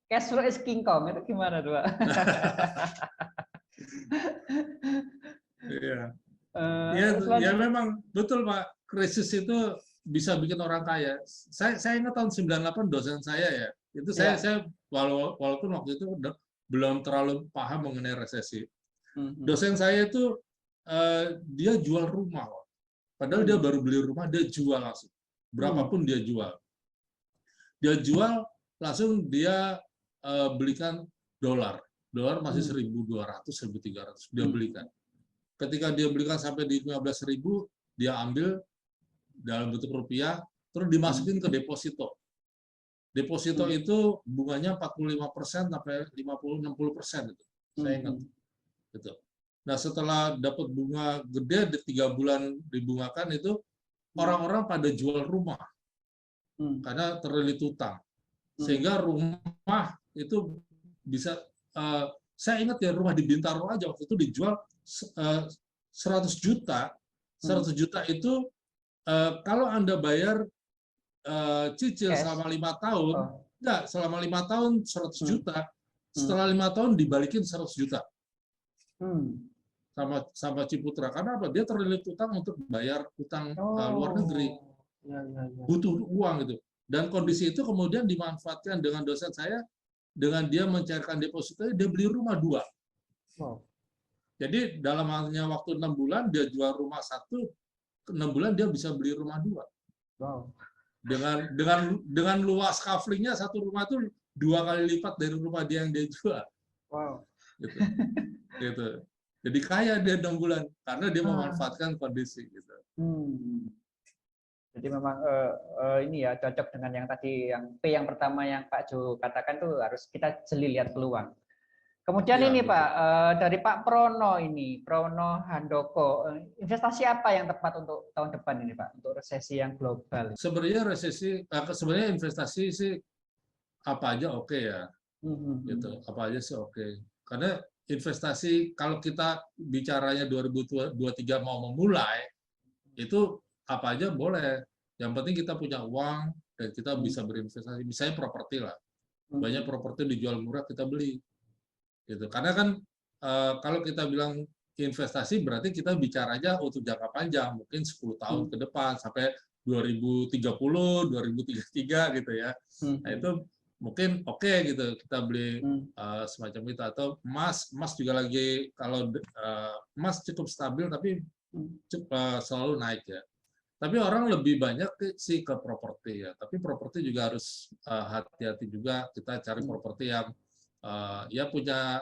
cash flow is king kong, itu gimana tuh Pak? Iya. Ya memang betul Pak, krisis itu bisa bikin orang kaya. Saya ingat tahun 98 dosen saya ya, itu saya walaupun waktu itu belum terlalu paham mengenai resesi. Dosen saya itu dia jual rumah, padahal dia baru beli rumah, dia jual langsung, berapapun dia jual. Dia jual langsung, dia belikan dolar masih 1.200, 1.300 dia belikan. Ketika dia belikan sampai di 15.000, dia ambil dalam bentuk rupiah, terus dimasukin ke deposito. Deposito itu bunganya 45% sampai 50-60% itu. Saya ingat. Gitu. Nah, setelah dapat bunga gede, 3 bulan dibungakan itu, orang-orang pada jual rumah. Karena terlilit utang. Sehingga rumah itu bisa, saya ingat ya, rumah di Bintaro aja waktu itu dijual 100 juta. 100 juta itu kalau Anda bayar cicil selama 5 tahun, enggak, selama 5 tahun 100 juta, setelah 5 tahun dibalikin 100 juta. Sama Ciputra. Karena apa? Dia terlilit utang untuk bayar utang luar negeri. Butuh uang gitu. Dan kondisi itu kemudian dimanfaatkan dengan dosen saya, dengan dia mencairkan deposito, dia beli rumah 2. Jadi dalam hanya waktu 6 bulan dia jual rumah 1, 6 bulan dia bisa beli rumah 2. Wow. Dengan luas kaflingnya, satu rumah itu 2 kali lipat dari rumah dia yang dia jual. Wow. Gitu. Jadi kaya dia 6 bulan karena dia memanfaatkan kondisi gitu. Jadi memang ini ya cocok dengan yang tadi, yang P yang pertama yang Pak Jo katakan tuh, harus kita jeli lihat peluang. Kemudian ini betul. Pak, dari Pak Prono Handoko, investasi apa yang tepat untuk tahun depan ini Pak, untuk resesi yang global? Sebenarnya investasi sih apa aja oke ya, gitu. Apa aja sih oke. Karena investasi kalau kita bicaranya 2023 mau memulai, itu apa aja boleh. Yang penting kita punya uang dan kita bisa berinvestasi. Misalnya properti lah, banyak properti dijual murah kita beli. Gitu. Karena kan kalau kita bilang investasi berarti kita bicaranya untuk jangka panjang, mungkin 10 tahun ke depan sampai 2030, 2033 gitu ya. Nah, itu mungkin oke gitu kita beli semacam itu, atau emas juga lagi, kalau emas cukup stabil tapi selalu naik ya. Tapi orang lebih banyak sih ke properti ya. Tapi properti juga harus hati-hati juga, kita cari properti yang ya punya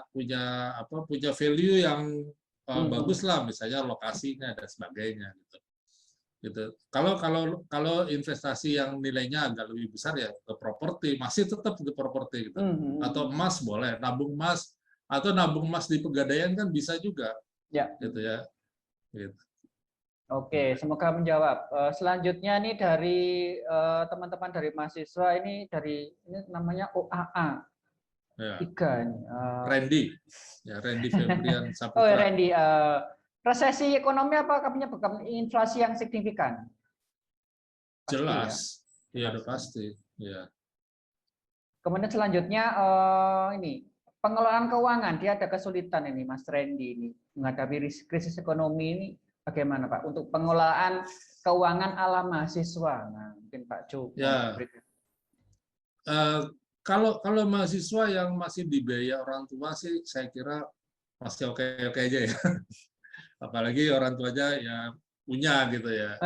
value yang bagus lah, misalnya lokasinya dan sebagainya gitu. Gitu. Kalau investasi yang nilainya agak lebih besar ya ke properti, masih tetap ke properti gitu. Atau emas boleh, nabung emas atau nabung emas di Pegadaian kan bisa juga. Ya. Gitu ya. Gitu. Oke, semoga menjawab. Selanjutnya nih dari teman-teman dari mahasiswa ini namanya OAA. Ya. 3 nih. Randy Febrian Saputra. Oh, Randy, resesi ekonomi apakah menyebabkan inflasi yang signifikan? Pasti, jelas, ya udah Jelas. pasti. Ya. Kemudian selanjutnya ini pengelolaan keuangan, dia ada kesulitan ini, Mas Randy ini menghadapi krisis ekonomi ini. Bagaimana Pak untuk pengelolaan keuangan ala mahasiswa? Nah, mungkin Pak Jo. Ya. Kalau mahasiswa yang masih dibiayai orang tua sih, saya kira masih oke-oke aja ya. Apalagi orang tuanya ya punya gitu ya.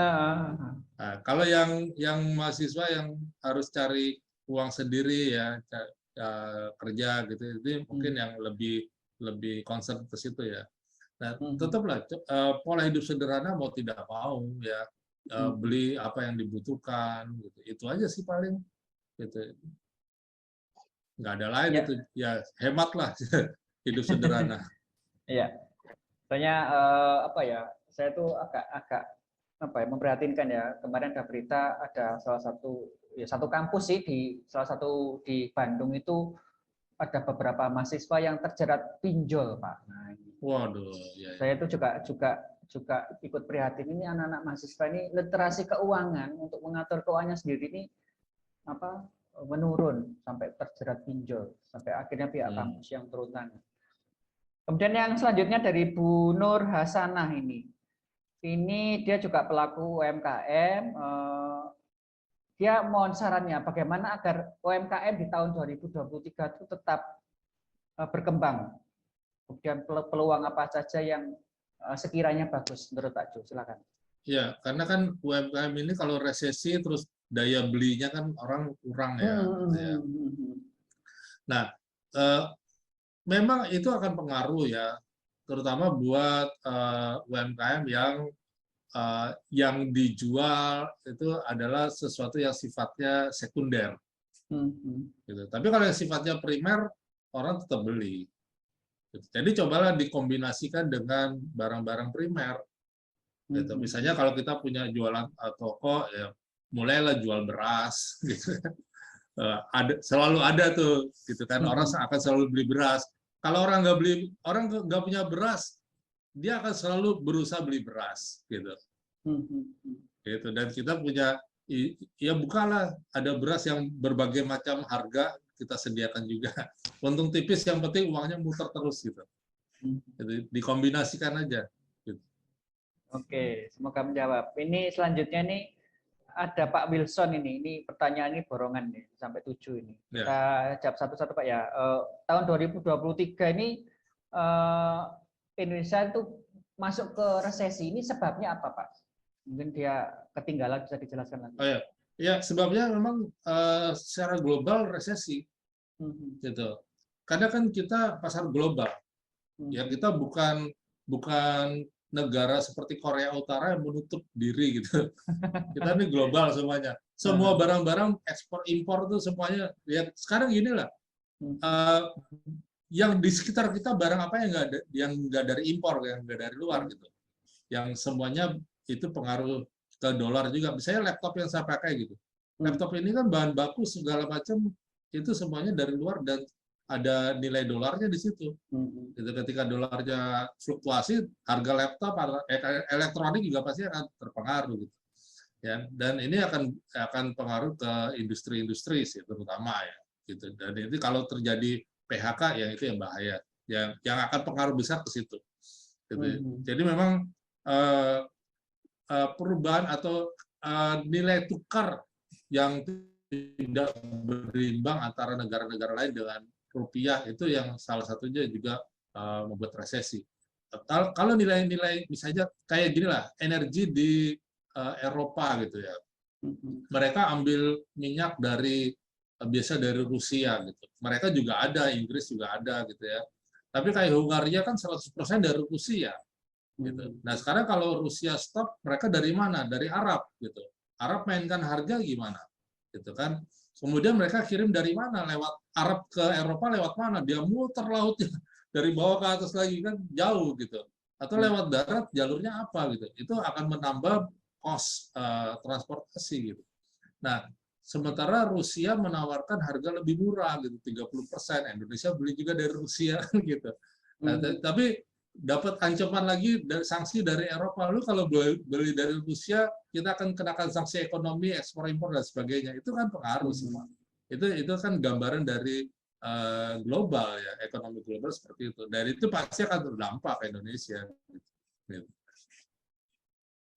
Nah, kalau yang mahasiswa yang harus cari uang sendiri ya, kerja gitu, itu mungkin yang lebih concern ke situ ya. Nah, tetaplah pola hidup sederhana mau tidak mau ya, beli apa yang dibutuhkan gitu. Itu aja sih paling gitu. Nggak ada lain itu ya, hematlah hidup sederhana. Iya. Soalnya saya tuh agak memprihatinkan ya. Kemarin ada berita ada satu kampus sih di Bandung itu ada beberapa mahasiswa yang terjerat pinjol, Pak. Nah, waduh, ya. Saya itu juga ikut prihatin, ini anak-anak mahasiswa ini literasi keuangan untuk mengatur keuangannya sendiri ini menurun sampai terjerat pinjol, sampai akhirnya pihak kampus yang turun tangan. Kemudian yang selanjutnya dari Bu Nur Hasanah ini dia juga pelaku UMKM. Dia mohon sarannya bagaimana agar UMKM di tahun 2023 itu tetap berkembang. Kemudian peluang apa saja yang sekiranya bagus menurut Pak Jo, silakan. Ya, karena kan UMKM ini kalau resesi terus daya belinya kan orang kurang ya. Nah, memang itu akan pengaruh ya, terutama buat UMKM yang dijual itu adalah sesuatu yang sifatnya sekunder. Gitu. Tapi kalau yang sifatnya primer, orang tetap beli. Jadi cobalah dikombinasikan dengan barang-barang primer. Gitu. Misalnya kalau kita punya jualan toko, ya mulailah jual beras. Gitu. Selalu ada tuh, gitu kan, orang akan selalu beli beras. Kalau orang nggak punya beras, dia akan selalu berusaha beli beras, gitu. Gitu. Dan kita punya, ya bukalah, ada beras yang berbagai macam harga kita sediakan juga. Untung tipis, yang penting uangnya muter terus gitu. Jadi dikombinasikan aja. Gitu. Oke, semoga menjawab. Ini selanjutnya nih ada Pak Wilson ini pertanyaan ini borongan nih sampai 7 ini. Kita jawab satu-satu Pak ya. Tahun 2023 ini Indonesia itu masuk ke resesi, ini sebabnya apa Pak? Mungkin dia ketinggalan, bisa dijelaskan lagi. Oh ya, ya sebabnya memang secara global resesi, gitu. Karena kan kita pasar global, ya kita bukan negara seperti Korea Utara yang menutup diri gitu. Kita ini global semuanya. Semua barang-barang ekspor impor itu semuanya. Ya sekarang inilah yang di sekitar kita barang apa yang nggak dari impor, yang nggak dari luar gitu. Yang semuanya itu pengaruh ke dolar juga. Misalnya laptop yang saya pakai gitu. Laptop ini kan bahan baku segala macam itu semuanya dari luar dan ada nilai dolarnya di situ. Gitu, ketika dolarnya fluktuasi, harga laptop, elektronik juga pasti akan terpengaruh gitu. Ya, dan ini akan pengaruh ke industri-industri sih terutama ya. Gitu. Dan ini kalau terjadi PHK ya itu yang bahaya. Yang akan pengaruh besar ke situ. gitu. Jadi memang perubahan atau nilai tukar yang tidak berimbang antara negara-negara lain dengan rupiah itu yang salah satunya juga membuat resesi. Kalau nilai-nilai misalnya kayak gini lah, energi di Eropa gitu ya, mereka ambil minyak biasa dari Rusia gitu. Mereka juga ada, Inggris juga ada gitu ya. Tapi kayak Hungaria kan 100% dari Rusia gitu. Nah, sekarang kalau Rusia stop, mereka dari mana? Dari Arab gitu. Arab mainkan harga gimana? Gitu kan. Kemudian mereka kirim dari mana? Lewat Arab ke Eropa lewat mana? Dia muter lautnya dari bawah ke atas lagi kan jauh gitu. Atau lewat darat jalurnya apa gitu. Itu akan menambah cost transportasi gitu. Nah, sementara Rusia menawarkan harga lebih murah gitu, 30%. Indonesia beli juga dari Rusia gitu. Nah, tapi dapat ancaman lagi dari sanksi dari Eropa. Lalu kalau beli dari Rusia, kita akan kenakan sanksi ekonomi, ekspor impor dan sebagainya. Itu kan pengaruh semua. Itu kan gambaran dari global ya, ekonomi global seperti itu. Dari itu pasti akan berdampak ke Indonesia. Gitu.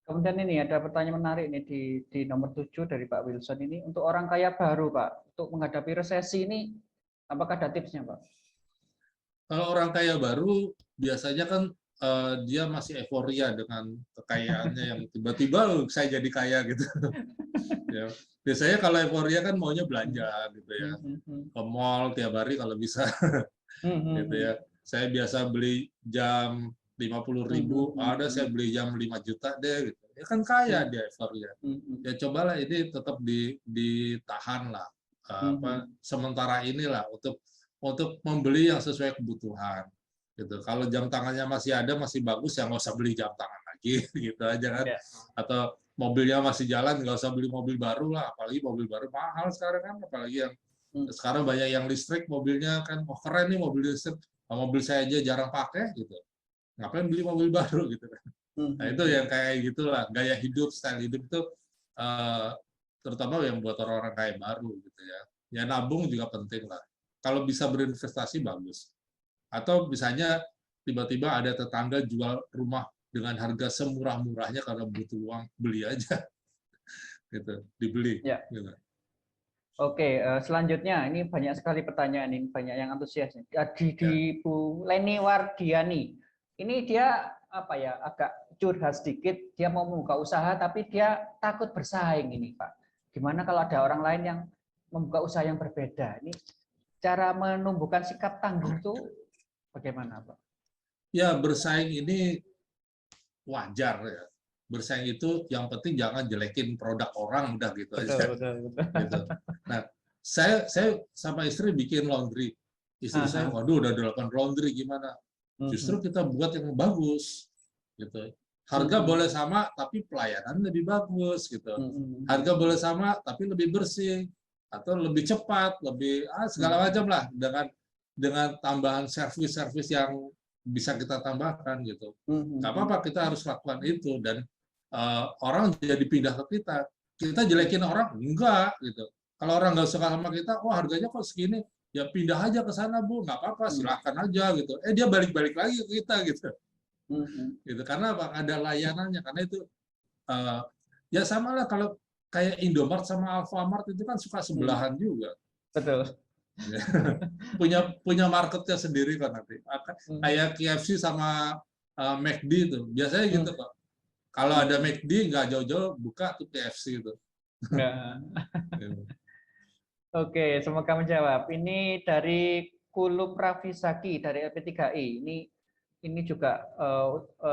Kemudian ini ada pertanyaan menarik nih di nomor 7 dari Pak Wilson ini, untuk orang kaya baru Pak, untuk menghadapi resesi ini apakah ada tipsnya Pak? Kalau orang kaya baru biasanya kan dia masih euforia dengan kekayaannya yang tiba-tiba saya jadi kaya gitu. Ya. Biasanya kalau euforia kan maunya belanja gitu ya, ke mall tiap hari kalau bisa, gitu ya. Saya biasa beli jam 50.000, ada saya beli jam 5 juta deh gitu. Ya kan kaya dia euforia. Ya cobalah ini tetap ditahan lah, sementara inilah untuk membeli yang sesuai kebutuhan gitu. Kalau jam tangannya masih ada, masih bagus, ya nggak usah beli jam tangan lagi gitu aja kan. Atau mobilnya masih jalan, nggak usah beli mobil baru lah, apalagi mobil baru mahal sekarang kan, apalagi yang sekarang banyak yang listrik mobilnya kan, oh keren nih mobil listrik, mobil saya aja jarang pakai gitu, ngapain beli mobil baru gitu kan. Nah itu yang kayak gitulah, gaya hidup, style hidup itu terutama yang buat orang-orang kaya baru gitu ya. Ya nabung juga penting lah. Kalau bisa berinvestasi bagus. Atau misalnya tiba-tiba ada tetangga jual rumah dengan harga semurah-murahnya karena butuh uang, beli aja. Gitu, dibeli. Ya. Gitu. Oke, selanjutnya ini banyak sekali pertanyaan ini, banyak yang antusias. Di Bu Leni Wardiani. Ini dia apa ya, agak curhat sedikit, dia mau membuka usaha tapi dia takut bersaing ini, Pak. Gimana kalau ada orang lain yang membuka usaha yang berbeda? Ini cara menumbuhkan sikap tangguh itu bagaimana, Pak? Ya, bersaing ini wajar ya. Bersaing itu yang penting jangan jelekin produk orang, udah gitu aja. Betul. Gitu. Nah, saya sama istri bikin laundry. Istri saya, waduh udah 8 laundry gimana? Justru kita buat yang bagus, gitu. Harga boleh sama, tapi pelayanan lebih bagus, gitu. Harga boleh sama, tapi lebih bersih, atau lebih cepat, lebih segala macam lah, dengan tambahan servis-servis yang bisa kita tambahkan, gitu. Nggak apa-apa, kita harus lakukan itu, dan orang jadi pindah ke kita. Kita jelekin orang, enggak, gitu. Kalau orang nggak suka sama kita, oh harganya kok segini, ya pindah aja ke sana Bu, nggak apa-apa, silakan aja gitu. Dia balik-balik lagi ke kita gitu. Gitu. Karena apa? Ada layanannya. Karena itu ya sama lah kalau kayak Indomart sama Alfamart itu kan suka sebelahan juga. Betul. punya marketnya sendiri kan nanti. Kayak KFC sama McD itu biasanya gitu kok. Kalau ada McD nggak jauh-jauh buka tuh KFC itu. Oke, semoga menjawab. Ini dari Kulup Rafisaki dari LP3I. Ini juga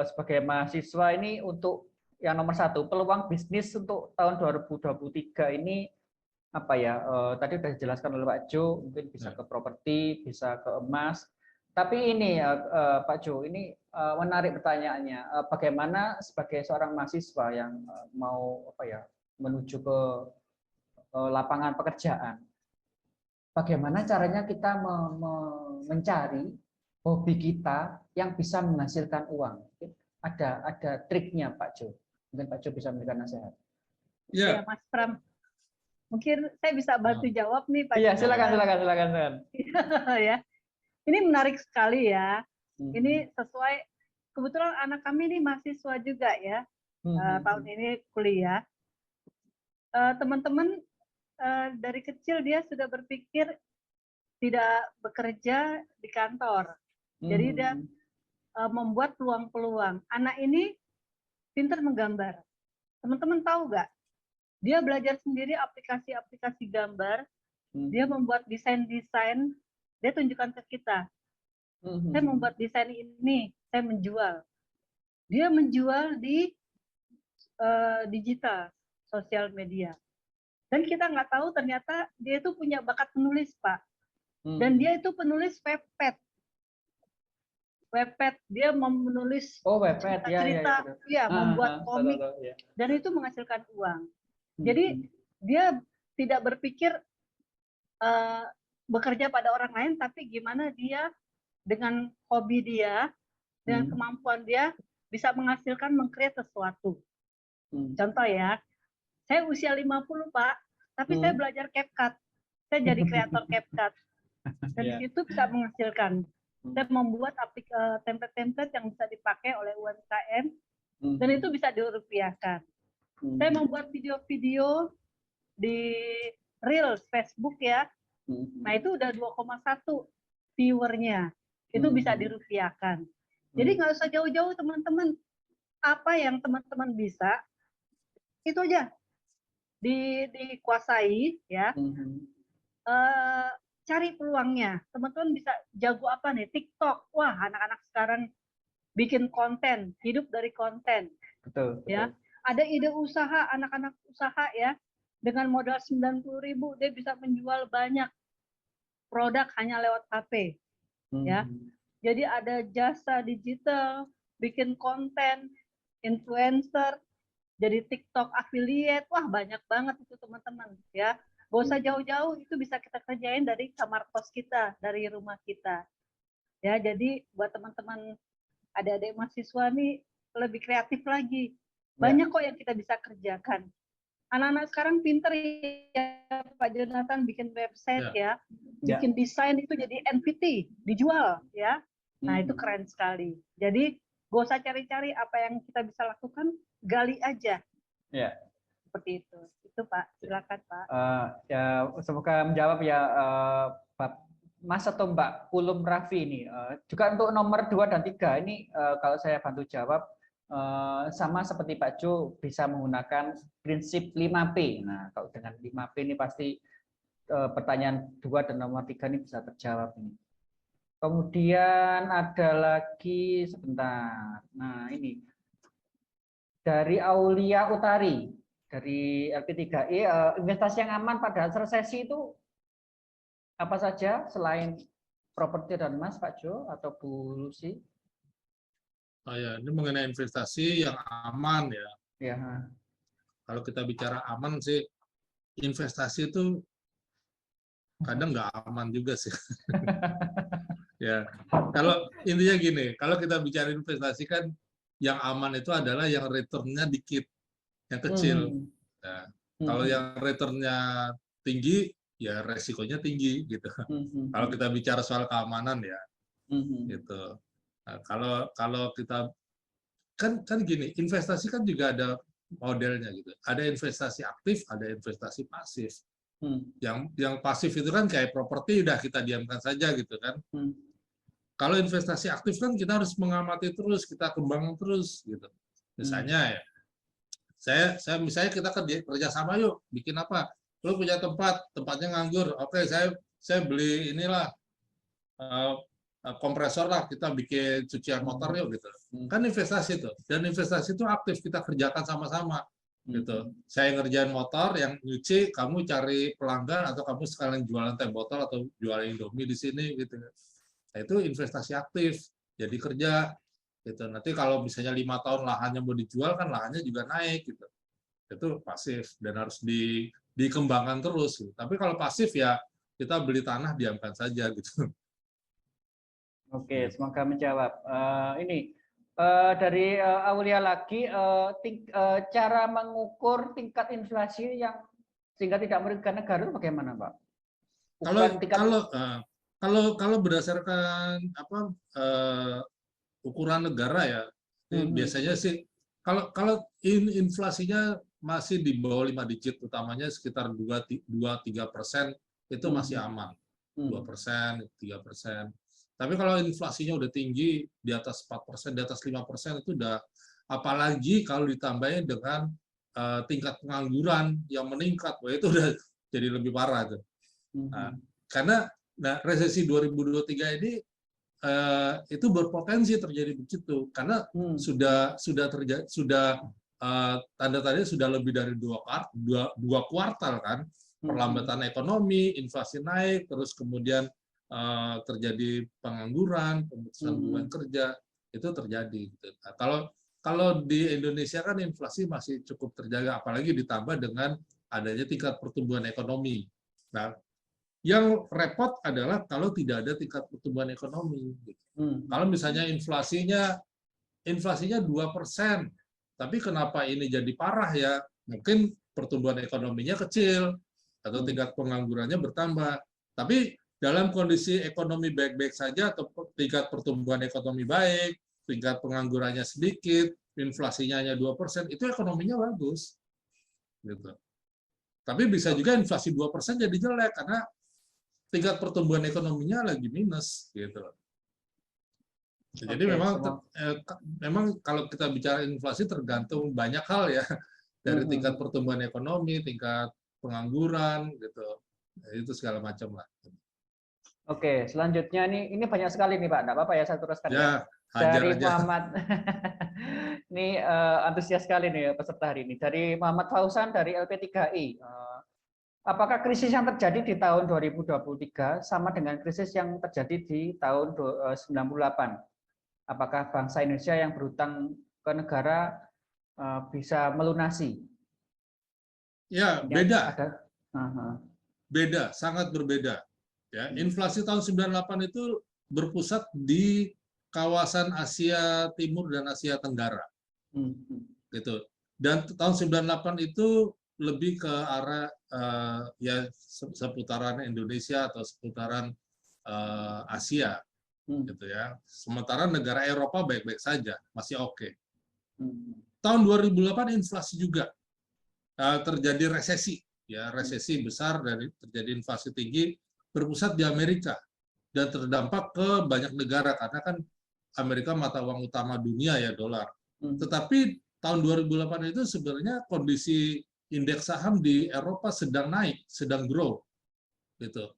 sebagai mahasiswa ini untuk yang nomor 1, peluang bisnis untuk tahun 2023 ini apa ya? Tadi sudah dijelaskan oleh Pak Jo, mungkin bisa ke properti, bisa ke emas. Tapi ini Pak Jo, ini menarik pertanyaannya. Bagaimana sebagai seorang mahasiswa yang mau apa ya menuju ke lapangan pekerjaan, bagaimana caranya kita mencari hobi kita yang bisa menghasilkan uang? Ada triknya Pak Jo. Mungkin Pak Jo bisa memberikan nasihat. Ya, Mas Pram. Mungkin saya bisa bantu jawab nih Pak. Iya, silakan. Ya. Ini menarik sekali ya. Ini sesuai kebetulan anak kami ini mahasiswa juga ya, tahun ini kuliah. Teman-teman dari kecil dia sudah berpikir tidak bekerja di kantor. Jadi dia membuat peluang-peluang. Anak ini pintar menggambar. Teman-teman tahu nggak? Dia belajar sendiri aplikasi-aplikasi gambar. Dia membuat desain-desain. Dia tunjukkan ke kita. Saya membuat desain ini, saya menjual. Dia menjual di digital, sosial media. Dan kita nggak tahu ternyata dia itu punya bakat menulis, Pak. Dan dia itu penulis Wattpad. Wattpad, dia menulis cerita, ya, membuat komik, dan itu menghasilkan uang. Jadi dia tidak berpikir bekerja pada orang lain, tapi gimana dia dengan hobi dia, dengan kemampuan dia bisa menghasilkan, meng-create sesuatu. Contoh ya, saya usia 50 Pak, tapi saya belajar CapCut. Saya jadi kreator CapCut. Dan di situ bisa menghasilkan. Saya membuat template-template yang bisa dipakai oleh UMKM, dan itu bisa dirupiahkan. Saya membuat video-video di Reels Facebook ya. Nah itu udah 2,1 viewernya. Itu bisa dirupiahkan. Jadi nggak usah jauh-jauh teman-teman. Apa yang teman-teman bisa, itu aja dikuasai ya. Cari peluangnya. Teman-teman bisa jago apa nih? TikTok. Wah, anak-anak sekarang bikin konten, hidup dari konten. Betul. Ya. Ada ide usaha, anak-anak usaha ya. Dengan modal 90.000 dia bisa menjual banyak produk hanya lewat HP. Ya. Jadi ada jasa digital, bikin konten, influencer, jadi TikTok affiliate. Wah, banyak banget itu teman-teman ya. Gak usah jauh-jauh, itu bisa kita kerjain dari kamar kos kita, dari rumah kita. Ya, jadi buat teman-teman adik-adik mahasiswa nih lebih kreatif lagi. Banyak kok yang kita bisa kerjakan. Anak-anak sekarang pinter ya, Pak Jonathan bikin website ya, bikin desain itu jadi NFT, dijual ya. Nah itu keren sekali. Jadi gak usah cari-cari apa yang kita bisa lakukan, gali aja. Ya. Seperti itu. Itu Pak, silakan Pak. Ya, semoga menjawab ya Mas atau Mbak Pulum Raffi ini. Juga untuk nomor 2 dan 3 ini kalau saya bantu jawab, sama seperti Pak Jo bisa menggunakan prinsip 5P. Nah, kalau dengan 5P ini pasti pertanyaan 2 dan nomor 3 ini bisa terjawab ini. Kemudian ada lagi sebentar. Nah, ini dari Aulia Utari dari LP3E, investasi yang aman pada saat resesi itu apa saja selain properti dan emas, Pak Jo atau Bu Lucy? Oh ya, ini mengenai investasi yang aman ya. Ya. Kalau kita bicara aman sih, investasi itu kadang nggak aman juga sih. Ya, kalau intinya gini, kalau kita bicara investasi kan yang aman itu adalah yang returnnya dikit, yang kecil. Nah, kalau yang returnnya tinggi, ya resikonya tinggi gitu. Kalau kita bicara soal keamanan ya, gitu. Nah, kalau kita kan gini, investasi kan juga ada modelnya gitu. Ada investasi aktif, ada investasi pasif. Yang pasif itu kan kayak properti udah kita diamkan saja gitu kan. Kalau investasi aktif kan kita harus mengamati terus, kita kembangkan terus gitu. Misalnya ya, saya misalnya kita kerja sama yuk, bikin apa? Lu punya tempatnya nganggur. Oke, saya beli inilah kompresor lah, kita bikin cucian motor yuk gitu. Kan investasi tuh. Dan investasi itu aktif, kita kerjakan sama-sama gitu. Saya ngerjain motor, yang nyuci kamu cari pelanggan atau kamu sekalian jualan teh botol atau jualan Indomie di sini gitu. Nah, itu investasi aktif, jadi kerja gitu. Nanti kalau misalnya 5 tahun lahannya mau dijual kan lahannya juga naik gitu. Itu pasif dan harus dikembangkan terus. Gitu. Tapi kalau pasif ya kita beli tanah diamkan saja gitu. Oke, semoga menjawab. Ini dari Aulia lagi, cara mengukur tingkat inflasi yang sehingga tidak merugikan negara itu bagaimana, Pak? Kalau berdasarkan apa ukuran negara ya, biasanya sih kalau inflasinya masih di bawah 5 digit, utamanya sekitar 2-3% itu masih aman. 2%, 3%. Tapi kalau inflasinya udah tinggi di atas 4%, di atas 5% itu udah, apalagi kalau ditambahin dengan tingkat pengangguran yang meningkat, wah itu udah jadi lebih parah tuh. Nah, karena resesi 2023 ini itu berpotensi terjadi begitu karena sudah terjadi, tanda-tandanya sudah lebih dari dua kuartal kan, perlambatan ekonomi, inflasi naik, terus kemudian terjadi pengangguran, pemutusan hubungan kerja, itu terjadi. Nah, kalau di Indonesia kan inflasi masih cukup terjaga, apalagi ditambah dengan adanya tingkat pertumbuhan ekonomi. Nah, yang repot adalah kalau tidak ada tingkat pertumbuhan ekonomi. Kalau misalnya inflasinya 2%, tapi kenapa ini jadi parah ya? Mungkin pertumbuhan ekonominya kecil atau tingkat penganggurannya bertambah. Tapi dalam kondisi ekonomi baik-baik saja atau tingkat pertumbuhan ekonomi baik, tingkat penganggurannya sedikit, inflasinya hanya 2%, itu ekonominya bagus. Gitu. Tapi bisa juga inflasi 2% jadi jelek karena tingkat pertumbuhan ekonominya lagi minus gitu. Jadi memang kalau kita bicara inflasi tergantung banyak hal ya, dari tingkat pertumbuhan ekonomi, tingkat pengangguran gitu. Itu segala macam lah. Oke, selanjutnya ini banyak sekali nih Pak. Enggak apa-apa ya saya teruskan ya. Dari aja. Muhammad. Ini antusias sekali nih peserta hari ini. Dari Muhammad Fauzan dari LP3I. Apakah krisis yang terjadi di tahun 2023 sama dengan krisis yang terjadi di tahun 98? Apakah bangsa Indonesia yang berutang ke negara bisa melunasi? Ya, beda. Ada. Beda, sangat berbeda. Ya, inflasi tahun 98 itu berpusat di kawasan Asia Timur dan Asia Tenggara. Gitu. Dan tahun 98 itu lebih ke arah ya seputaran Indonesia atau seputaran Asia gitu ya. Sementara negara Eropa baik-baik saja, masih oke. Tahun 2008 inflasi juga terjadi resesi, ya resesi besar dari terjadi inflasi tinggi berpusat di Amerika dan terdampak ke banyak negara karena kan Amerika mata uang utama dunia ya dolar. Tetapi tahun 2008 itu sebenarnya kondisi indeks saham di Eropa sedang naik, sedang grow, gitu.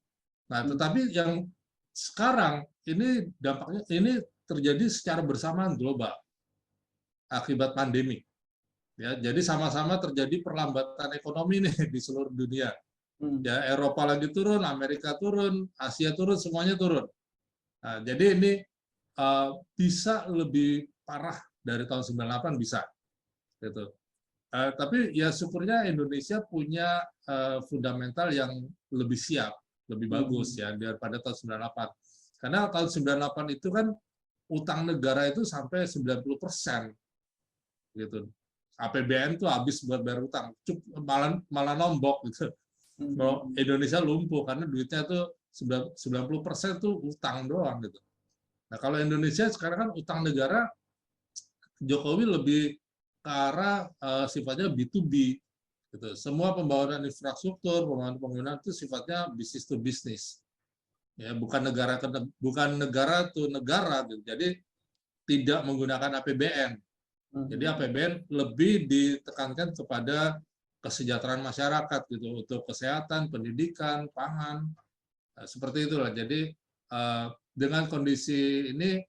Nah, tetapi yang sekarang ini dampaknya ini terjadi secara bersamaan global akibat pandemi. Ya, jadi sama-sama terjadi perlambatan ekonomi nih di seluruh dunia. Ya, Eropa lagi turun, Amerika turun, Asia turun, semuanya turun. Nah, jadi ini bisa lebih parah dari tahun 98 bisa, gitu. Tapi ya syukurnya Indonesia punya fundamental yang lebih siap, lebih bagus ya daripada tahun 98. Karena tahun 98 itu kan utang negara itu sampai 90%, gitu. APBN tuh habis buat bayar utang, malah nombok gitu. Kalau Indonesia lumpuh karena duitnya tuh 90% tuh utang doang gitu. Nah kalau Indonesia sekarang kan utang negara, Jokowi lebih ke arah sifatnya B2B gitu. Semua pembangunan infrastruktur, pembangunan itu sifatnya business to business. Ya, bukan negara to negara gitu. Jadi tidak menggunakan APBN. Jadi APBN lebih ditekankan kepada kesejahteraan masyarakat gitu untuk kesehatan, pendidikan, pangan. Nah, seperti itulah. Jadi dengan kondisi ini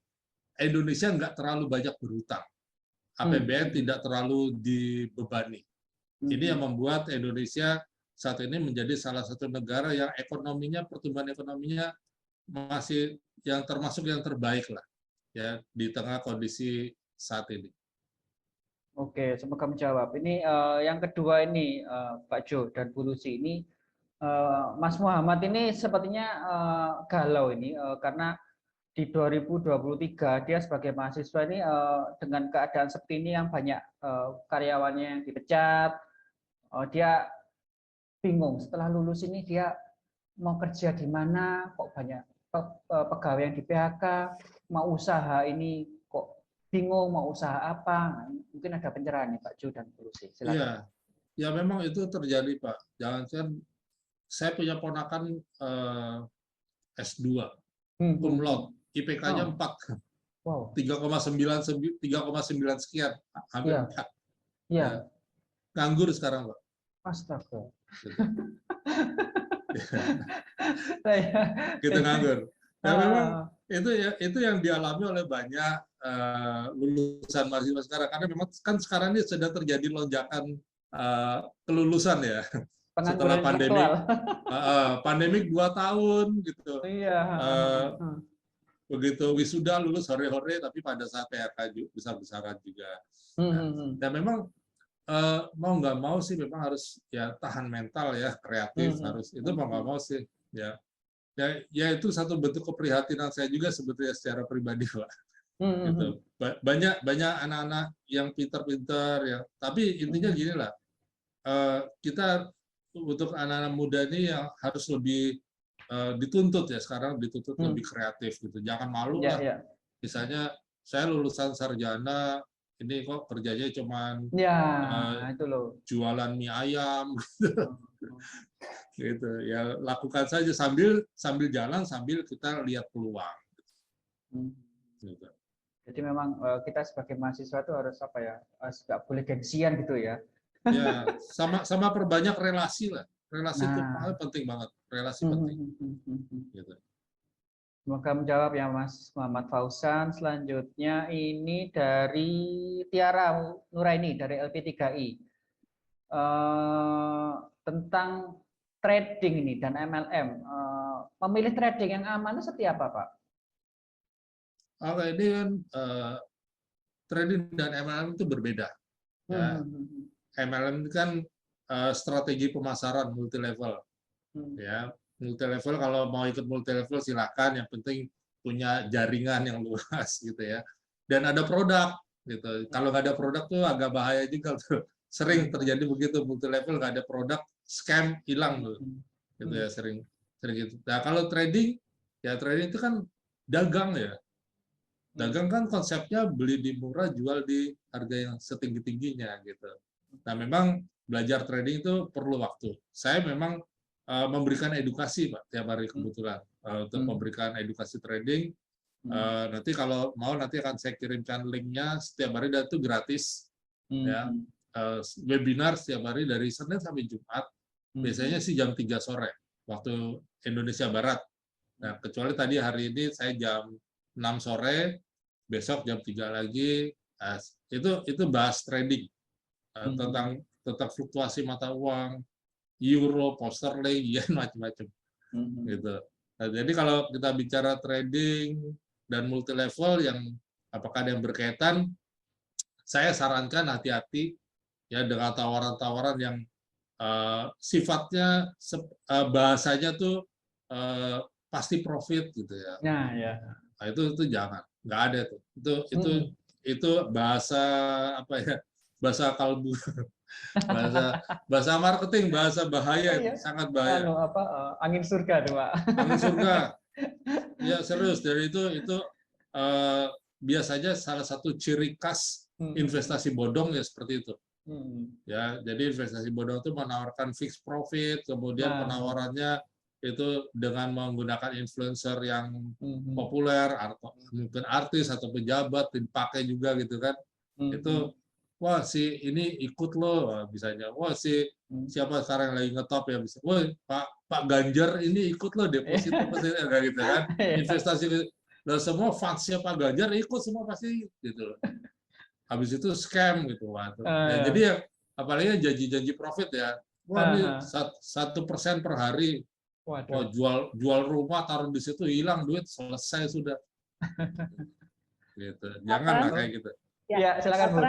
Indonesia nggak terlalu banyak berhutang. APBN tidak terlalu dibebani. Ini yang membuat Indonesia saat ini menjadi salah satu negara yang ekonominya, pertumbuhan ekonominya masih yang termasuk yang terbaik lah ya di tengah kondisi saat ini. Oke, semoga menjawab. Ini yang kedua ini Pak Jo dan Bu Lucy ini Mas Muhammad ini sepertinya galau ini karena di 2023 dia sebagai mahasiswa ini dengan keadaan seperti ini yang banyak karyawannya yang dipecat, dia bingung setelah lulus ini dia mau kerja di mana, kok banyak pegawai yang di PHK, mau usaha ini kok bingung mau usaha apa, mungkin ada pencerahan nih Pak Jo dan Bu Lucy. Silakan. Iya, ya memang itu terjadi Pak. Jangan saya punya ponakan S2, cum laude, IPK-nya Oh. 4, Wow. 3,9 sekian, hampir Iya. 4. Iya. Ya. Nganggur sekarang Pak. Astaga. Gitu. Saya- Gitu nganggur. Ya memang Ah, itu yang dialami oleh banyak lulusan mahasiswa sekarang, karena memang kan sekarang ini sudah terjadi lonjakan kelulusan ya setelah pengangguran intelektual. pandemik 2 tahun gitu. Iya. Begitu wisuda lulus hore-hore, tapi pada saat PRK besar-besaran juga. Nah, dan memang mau nggak mau sih memang harus ya tahan mental ya, kreatif harus, itu mau nggak mau sih ya. Ya itu satu bentuk keprihatinan saya juga sebetulnya secara pribadi Pak. Gitu. Banyak anak-anak yang pintar-pintar ya, tapi intinya gini lah, kita untuk anak-anak muda ini yang harus lebih dituntut ya, sekarang dituntut lebih kreatif gitu, jangan malu Iya, lah. iya. Misalnya saya lulusan sarjana, ini kok kerjanya cuman Ya, itu loh. jualan mie ayam gitu ya, lakukan saja sambil jalan, sambil kita lihat peluang gitu. Jadi memang kita sebagai mahasiswa itu harus apa ya, nggak boleh gengsian gitu ya. Ya, sama perbanyak relasi lah. Relasi itu Nah. penting banget. Relasi penting. Gitu. Semoga menjawab ya Mas Muhammad Fauzan. Selanjutnya ini dari Tiara Nuraini dari LP3I. Tentang trading ini dan MLM. Memilih trading yang aman itu seperti apa Pak? Kalau ini kan trading dan MLM itu berbeda. Ya. MLM itu kan strategi pemasaran multi level. Ya, multi level, kalau mau ikut multi level silakan, yang penting punya jaringan yang luas gitu ya. Dan ada produk gitu. Kalau nggak ada produk tuh agak bahaya juga tuh. Sering terjadi begitu, multi level nggak ada produk, scam, hilang tuh. Gitu ya, sering gitu. Nah, kalau trading, ya trading itu kan dagang ya. Dagang kan konsepnya beli di murah, jual di harga yang setinggi-tingginya gitu. Nah, memang belajar trading itu perlu waktu. Saya memang memberikan edukasi Pak tiap hari kebetulan untuk memberikan edukasi trading. Nanti kalau mau nanti akan saya kirimkan linknya setiap hari, dan itu gratis ya. Webinar setiap hari dari Senin sampai Jumat, biasanya sih jam 3 sore waktu Indonesia Barat. Nah, kecuali tadi hari ini saya jam 6 sore, besok jam 3 lagi. Nah, itu bahas trading tentang fluktuasi mata uang, euro, pound sterling, yen, macam-macam gitu. Nah, jadi kalau kita bicara trading dan multi level yang apakah ada yang berkaitan, saya sarankan hati-hati ya dengan tawaran-tawaran yang sifatnya bahasanya tuh pasti profit gitu ya. Nah, ya. Nah, itu jangan, nggak ada tuh. Itu bahasa apa ya? Bahasa kalbu. bahasa marketing, bahasa bahaya itu, sangat bahaya. Angin surga tuh Pak. Angin surga. Ya serius, dari itu biasanya salah satu ciri khas investasi bodong ya seperti itu. Ya, jadi investasi bodong itu menawarkan fixed profit, kemudian penawarannya itu dengan menggunakan influencer yang populer, atau mungkin artis atau pejabat dipakai juga gitu kan. Itu wah si ini ikut loh misalnya, wah si siapa sekarang lagi ngetop ya, bisa, wah Pak Ganjar ini ikut loh deposito kayak gitu kan, investasi, dan semua fansnya Pak Ganjar ikut semua pasti gitu. Habis itu scam gitu, wah itu. Ya, jadi ya apalagi janji-janji profit ya, wah ini 1% per hari, wah jual rumah taruh di situ hilang duit selesai sudah. Gitu, janganlah kayak gitu. Ya, silakan Bu.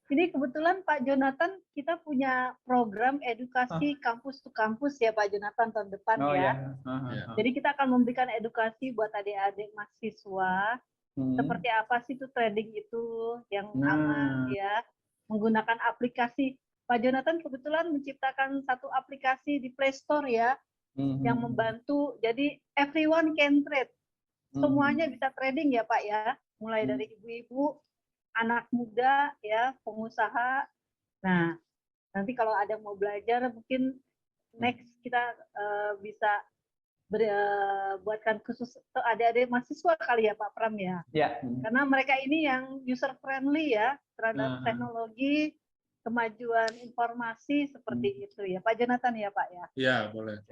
Ini kebetulan Pak Jonathan, kita punya program edukasi kampus to kampus ya Pak Jonathan tahun depan ya. Jadi kita akan memberikan edukasi buat adik-adik mahasiswa, seperti apa sih itu trading itu yang aman ya, menggunakan aplikasi. Pak Jonathan kebetulan menciptakan satu aplikasi di Play Store ya, yang membantu, jadi everyone can trade. Semuanya bisa trading ya Pak ya, mulai dari ibu-ibu anak muda ya, pengusaha. Nah, nanti kalau ada mau belajar mungkin next kita bisa buatkan khusus adik-adik mahasiswa kali ya Pak Pram ya. Ya. Karena mereka ini yang user friendly ya terhadap teknologi, kemajuan informasi seperti itu ya. Pak Jonathan ya Pak ya. Ya, boleh.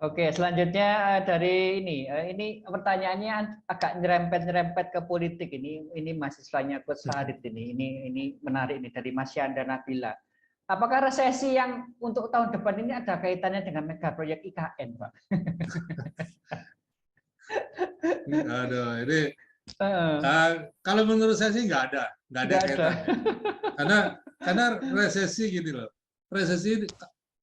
Oke, selanjutnya dari ini pertanyaannya agak nyerempet-nyerempet ke politik ini mahasiswanya Coach Farid ini menarik nih dari Mas Yanda Nabila. Apakah resesi yang untuk tahun depan ini ada kaitannya dengan mega proyek IKN, Pak? Aduh, ini kalau menurut saya sih nggak ada kaitannya. Karena resesi gini loh, resesi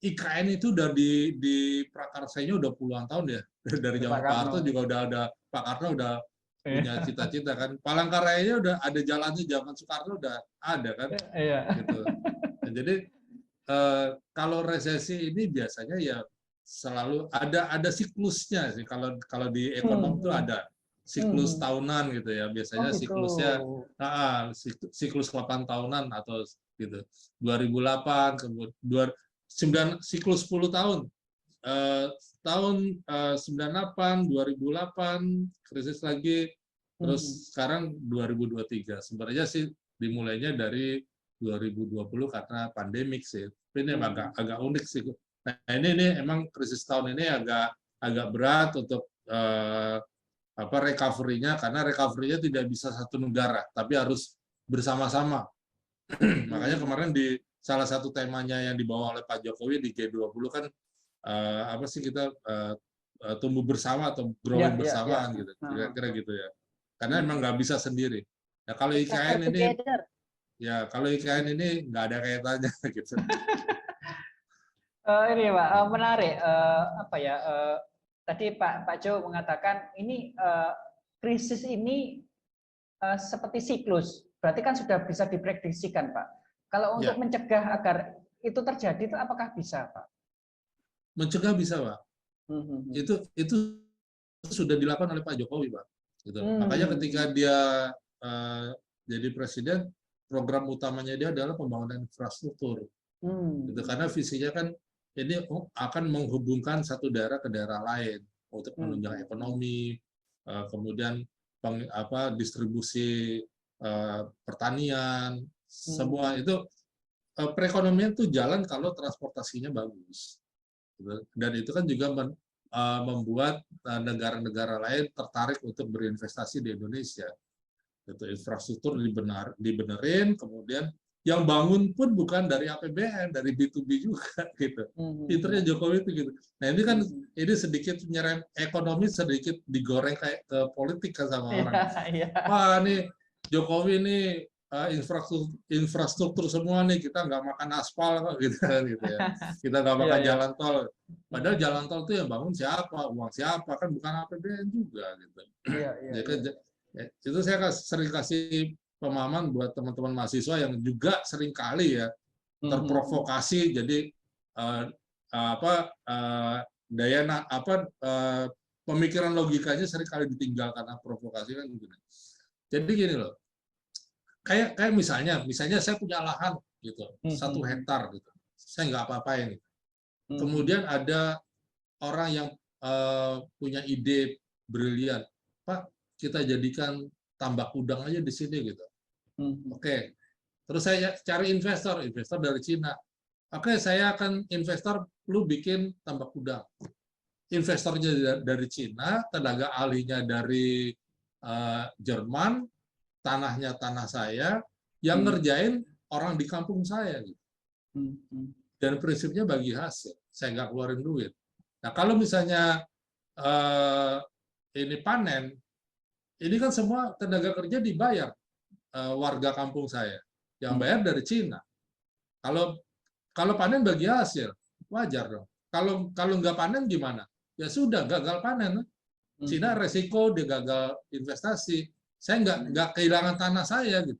IKN itu udah di prakarsanya udah puluhan tahun ya, dari zaman Pak Harto juga udah ada, Pak Karno udah punya cita-cita kan, Palangkarayanya udah ada jalannya, zaman Soekarno udah ada kan, gitu. Nah, jadi kalau resesi ini biasanya ya selalu ada siklusnya sih, kalau di ekonomi itu ada siklus tahunan gitu ya, biasanya siklusnya siklus 8 tahunan atau gitu, 2008 kemudian siklus 10 tahun, tahun 98, 2008 krisis lagi, terus sekarang 2023. Sebenarnya sih dimulainya dari 2020 karena pandemik sih. Ini agak unik sih. Nah, ini emang krisis tahun ini agak berat untuk recovery-nya, karena recovery-nya tidak bisa satu negara, tapi harus bersama-sama. Makanya kemarin di salah satu temanya yang dibawa oleh Pak Jokowi di G20 kan kita tumbuh bersama atau growing bersamaan gitu, kira-kira gitu ya. Karena emang nggak bisa sendiri. Nah, kalau IKN ini nggak ada kaitannya gitu. Ini Pak, menarik tadi Pak Jo mengatakan ini krisis ini seperti siklus, berarti kan sudah bisa diprediksikan Pak. Kalau untuk mencegah agar itu terjadi itu apakah bisa Pak? Mencegah bisa Pak. Itu sudah dilakukan oleh Pak Jokowi Pak. Gitu. Makanya ketika dia jadi presiden, program utamanya dia adalah pembangunan infrastruktur. Gitu. Karena visinya kan ini akan menghubungkan satu daerah ke daerah lain untuk menunjang ekonomi, kemudian distribusi pertanian, semua itu perekonomian itu jalan kalau transportasinya bagus. Dan itu kan juga membuat negara-negara lain tertarik untuk berinvestasi di Indonesia. Itu infrastruktur dibenerin, kemudian yang bangun pun bukan dari APBN, dari B2B juga gitu. Pinternya Jokowi itu gitu. Nah ini kan ini sedikit nyerem ekonomi, sedikit digoreng kayak ke politik kan sama orang. Wah ini Jokowi ini infrastruktur semua nih, kita nggak makan aspal kok gitu ya. Kita nggak makan jalan tol. Padahal jalan tol itu yang bangun siapa, uang siapa, kan bukan APBN juga gitu. Itu saya sering kasih pemahaman buat teman-teman mahasiswa yang juga sering kali ya terprovokasi, jadi pemikiran logikanya sering kali ditinggal karena provokasi kan gitu. Jadi gini loh, kayak misalnya saya punya lahan gitu 1 hektar gitu, saya nggak apa-apain. Kemudian ada orang yang punya ide brilian, Pak kita jadikan tambak udang aja di sini gitu. Oke. Terus saya cari investor dari Cina. Oke, saya akan investor, lu bikin tambak udang. Investornya dari Cina, tenaga ahlinya dari Jerman, tanahnya tanah saya, yang ngerjain orang di kampung saya gitu. Dan prinsipnya bagi hasil, saya nggak keluarin duit. Nah, kalau misalnya ini panen, ini kan semua tenaga kerja dibayar warga kampung saya, yang bayar dari Cina. Kalau panen bagi hasil, wajar dong. Kalau nggak panen gimana? Ya sudah, gagal panen. Cina resiko dia gagal investasi. Saya nggak kehilangan tanah saya gitu.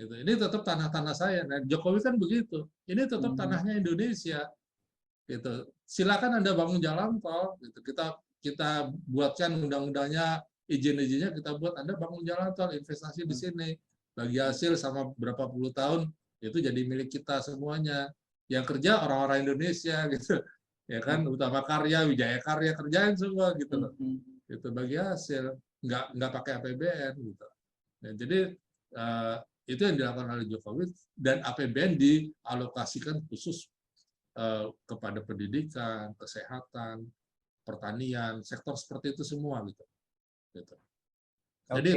Ini tetap tanah saya. Nah, Jokowi kan begitu. Ini tetap tanahnya Indonesia. Gitu. Silakan Anda bangun jalan tol. Gitu. Kita buatkan undang-undangnya, izin-izinnya kita buat, Anda bangun jalan tol, investasi di sini. bagi hasil sama berapa puluh tahun itu jadi milik kita semuanya. Yang kerja orang-orang Indonesia gitu, ya kan, utama karya, Wijaya Karya kerjain semua gitu loh, itu bagi hasil, nggak pakai APBN gitu. Ya, jadi itu yang dilakukan oleh Jokowi, dan APBN dialokasikan khusus kepada pendidikan, kesehatan, pertanian, sektor seperti itu semua gitu. Jadi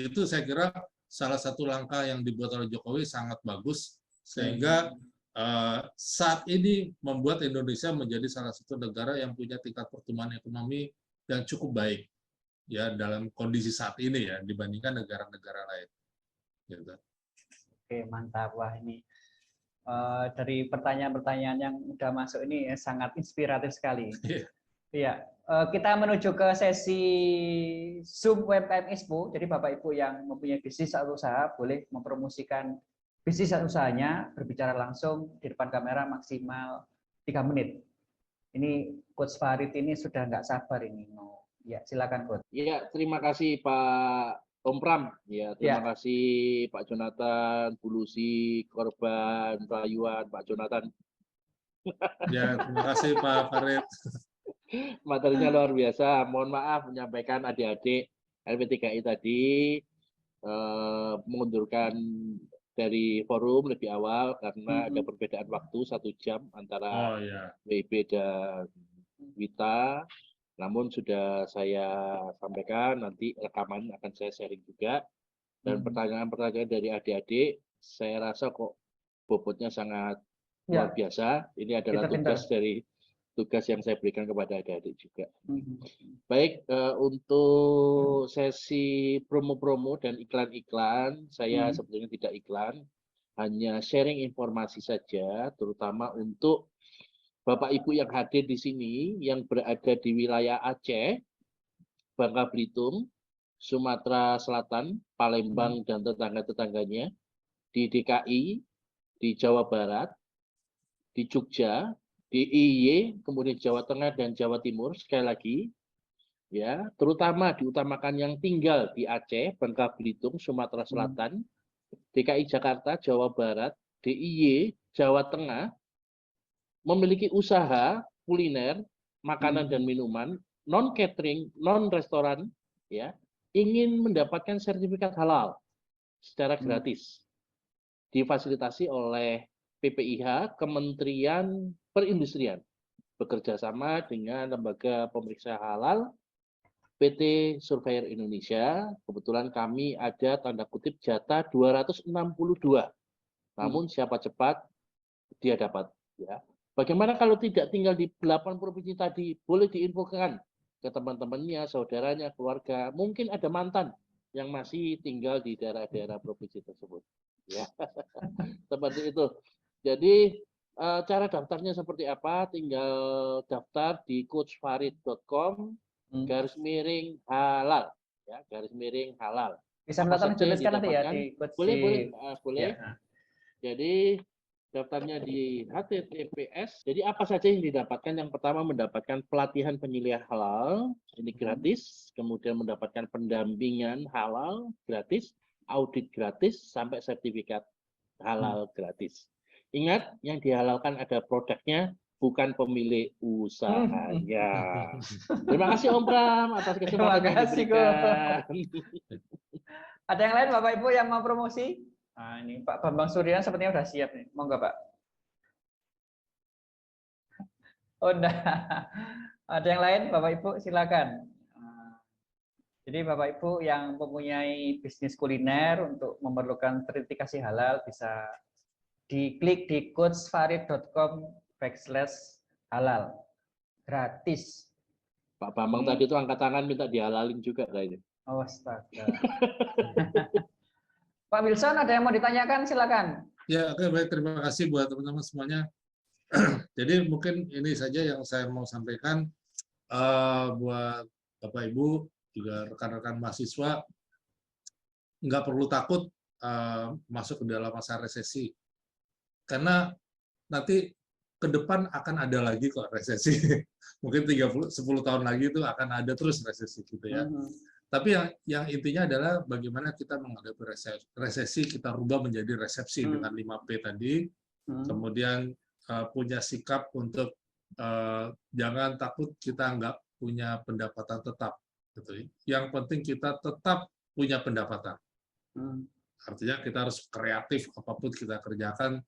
itu saya kira salah satu langkah yang dibuat oleh Jokowi sangat bagus, sehingga saat ini membuat Indonesia menjadi salah satu negara yang punya tingkat pertumbuhan ekonomi yang cukup baik ya dalam kondisi saat ini ya dibandingkan negara-negara lain. Gitu. Oke, mantap. Wah, ini dari pertanyaan-pertanyaan yang udah masuk ini sangat inspiratif sekali. Iya, kita menuju ke sesi Zoom UMKM Expo. Jadi Bapak Ibu yang mempunyai bisnis atau usaha boleh mempromosikan bisnis atau usahanya, berbicara langsung di depan kamera maksimal 3 menit. Ini Coach Farid ini sudah nggak sabar ini. Ya, silakan Coach. Iya, terima kasih Pak Om Pram. Ya, terima kasih Pak Jonathan, Bu Lucy, Korban, Pak Yuan, Pak Jonathan. Ya, terima kasih Pak Farid. Materinya luar biasa. Mohon maaf menyampaikan adik-adik LP3I tadi mengundurkan dari forum lebih awal karena ada perbedaan waktu 1 jam antara WIB dan Wita. Namun sudah saya sampaikan, nanti rekaman akan saya sharing juga. Dan pertanyaan-pertanyaan dari adik-adik, saya rasa kok bobotnya sangat luar biasa. Ini adalah tugas yang saya berikan kepada adik-adik juga. Baik, untuk sesi promo-promo dan iklan-iklan, saya sebetulnya tidak iklan, hanya sharing informasi saja, terutama untuk Bapak Ibu yang hadir di sini, yang berada di wilayah Aceh, Bangka Belitung, Sumatera Selatan, Palembang, dan tetangga-tetangganya, di DKI, di Jawa Barat, di Jogja, di DIY, kemudian Jawa Tengah dan Jawa Timur, sekali lagi, ya, terutama diutamakan yang tinggal di Aceh, Bangka Belitung, Sumatera Selatan, DKI Jakarta, Jawa Barat, DIY, Jawa Tengah, memiliki usaha kuliner, makanan dan minuman, non catering, non restoran, ya, ingin mendapatkan sertifikat halal secara gratis, difasilitasi oleh PPIH, Kementerian Perindustrian, bekerja sama dengan lembaga pemeriksa halal, PT Surveyor Indonesia. Kebetulan kami ada tanda kutip jatah 262. Namun siapa cepat, dia dapat. Ya. Bagaimana kalau tidak tinggal di 8 provinsi tadi? Boleh diinfokan ke teman-temannya, saudaranya, keluarga. Mungkin ada mantan yang masih tinggal di daerah-daerah provinsi tersebut. Ya. Seperti itu. Jadi cara daftarnya seperti apa? Tinggal daftar di coachfarid.com /halal, ya, /halal. Bisa menonton jelaskan nanti ya di boleh. Ya. Jadi daftarnya di HTTPS. Jadi apa saja yang didapatkan? Yang pertama mendapatkan pelatihan penyembelihan halal, ini gratis. Kemudian mendapatkan pendampingan halal gratis, audit gratis, sampai sertifikat halal gratis. Ingat, yang dihalalkan ada produknya, bukan pemilik usahanya. Terima kasih Om Pram atas kesempatan yang diberikan. Ada yang lain Bapak Ibu yang mau promosi? Nah, ini Pak Bambang Surya sepertinya sudah siap nih. Mau nggak Pak? Oh, enggak. Ada yang lain Bapak Ibu silakan. Jadi Bapak Ibu yang mempunyai bisnis kuliner untuk memerlukan sertifikasi halal bisa diklik di coachfarid.com/halal. Gratis. Pak Bambang tadi itu angkat tangan minta dihalalin juga kayaknya. Oh, astaga. Pak Wilson ada yang mau ditanyakan, silakan. Ya, oke, baik, terima kasih buat teman-teman semuanya. Jadi mungkin ini saja yang saya mau sampaikan buat Bapak Ibu, juga rekan-rekan mahasiswa, nggak perlu takut masuk ke dalam masa resesi. Karena nanti ke depan akan ada lagi kok resesi. Mungkin 10 tahun lagi itu akan ada terus resesi gitu ya. Tapi yang intinya adalah bagaimana kita menghadapi resesi, kita rubah menjadi resepsi dengan 5P tadi. Kemudian punya sikap untuk jangan takut kita nggak punya pendapatan tetap. Gitu. Yang penting kita tetap punya pendapatan. Artinya kita harus kreatif apapun kita kerjakan.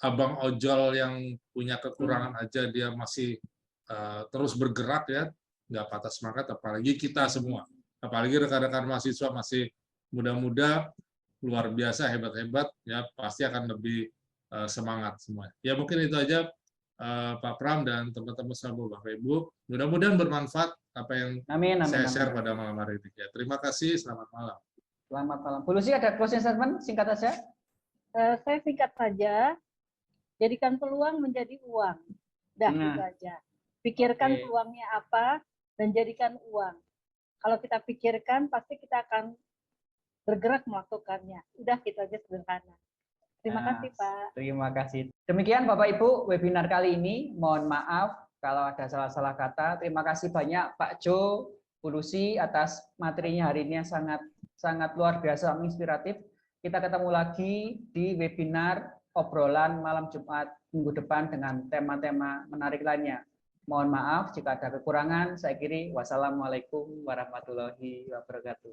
Abang ojol yang punya kekurangan aja dia masih terus bergerak ya, nggak patah semangat, apalagi kita semua, apalagi rekan-rekan mahasiswa masih muda-muda, luar biasa, hebat-hebat, ya pasti akan lebih semangat semua. Ya mungkin itu aja Pak Pram dan teman-teman semua Bapak Ibu. Mudah-mudahan bermanfaat apa yang saya share pada malam hari ini. Ya, terima kasih, selamat malam. Selamat malam. Bu Lucy ada closing statement singkat saja? Saya singkat saja. Jadikan peluang menjadi uang. Dah itu aja. Pikirkan peluangnya apa dan jadikan uang. Kalau kita pikirkan pasti kita akan bergerak melakukannya. Udah gitu aja sederhana. Terima kasih Pak. Terima kasih. Demikian Bapak Ibu webinar kali ini. Mohon maaf kalau ada salah-salah kata. Terima kasih banyak Pak Jo, Bu Lucy atas materinya hari ini yang sangat luar biasa, inspiratif. Kita ketemu lagi di webinar obrolan malam Jumat minggu depan dengan tema-tema menarik lainnya. Mohon maaf jika ada kekurangan. Saya akhiri. Wassalamualaikum warahmatullahi wabarakatuh.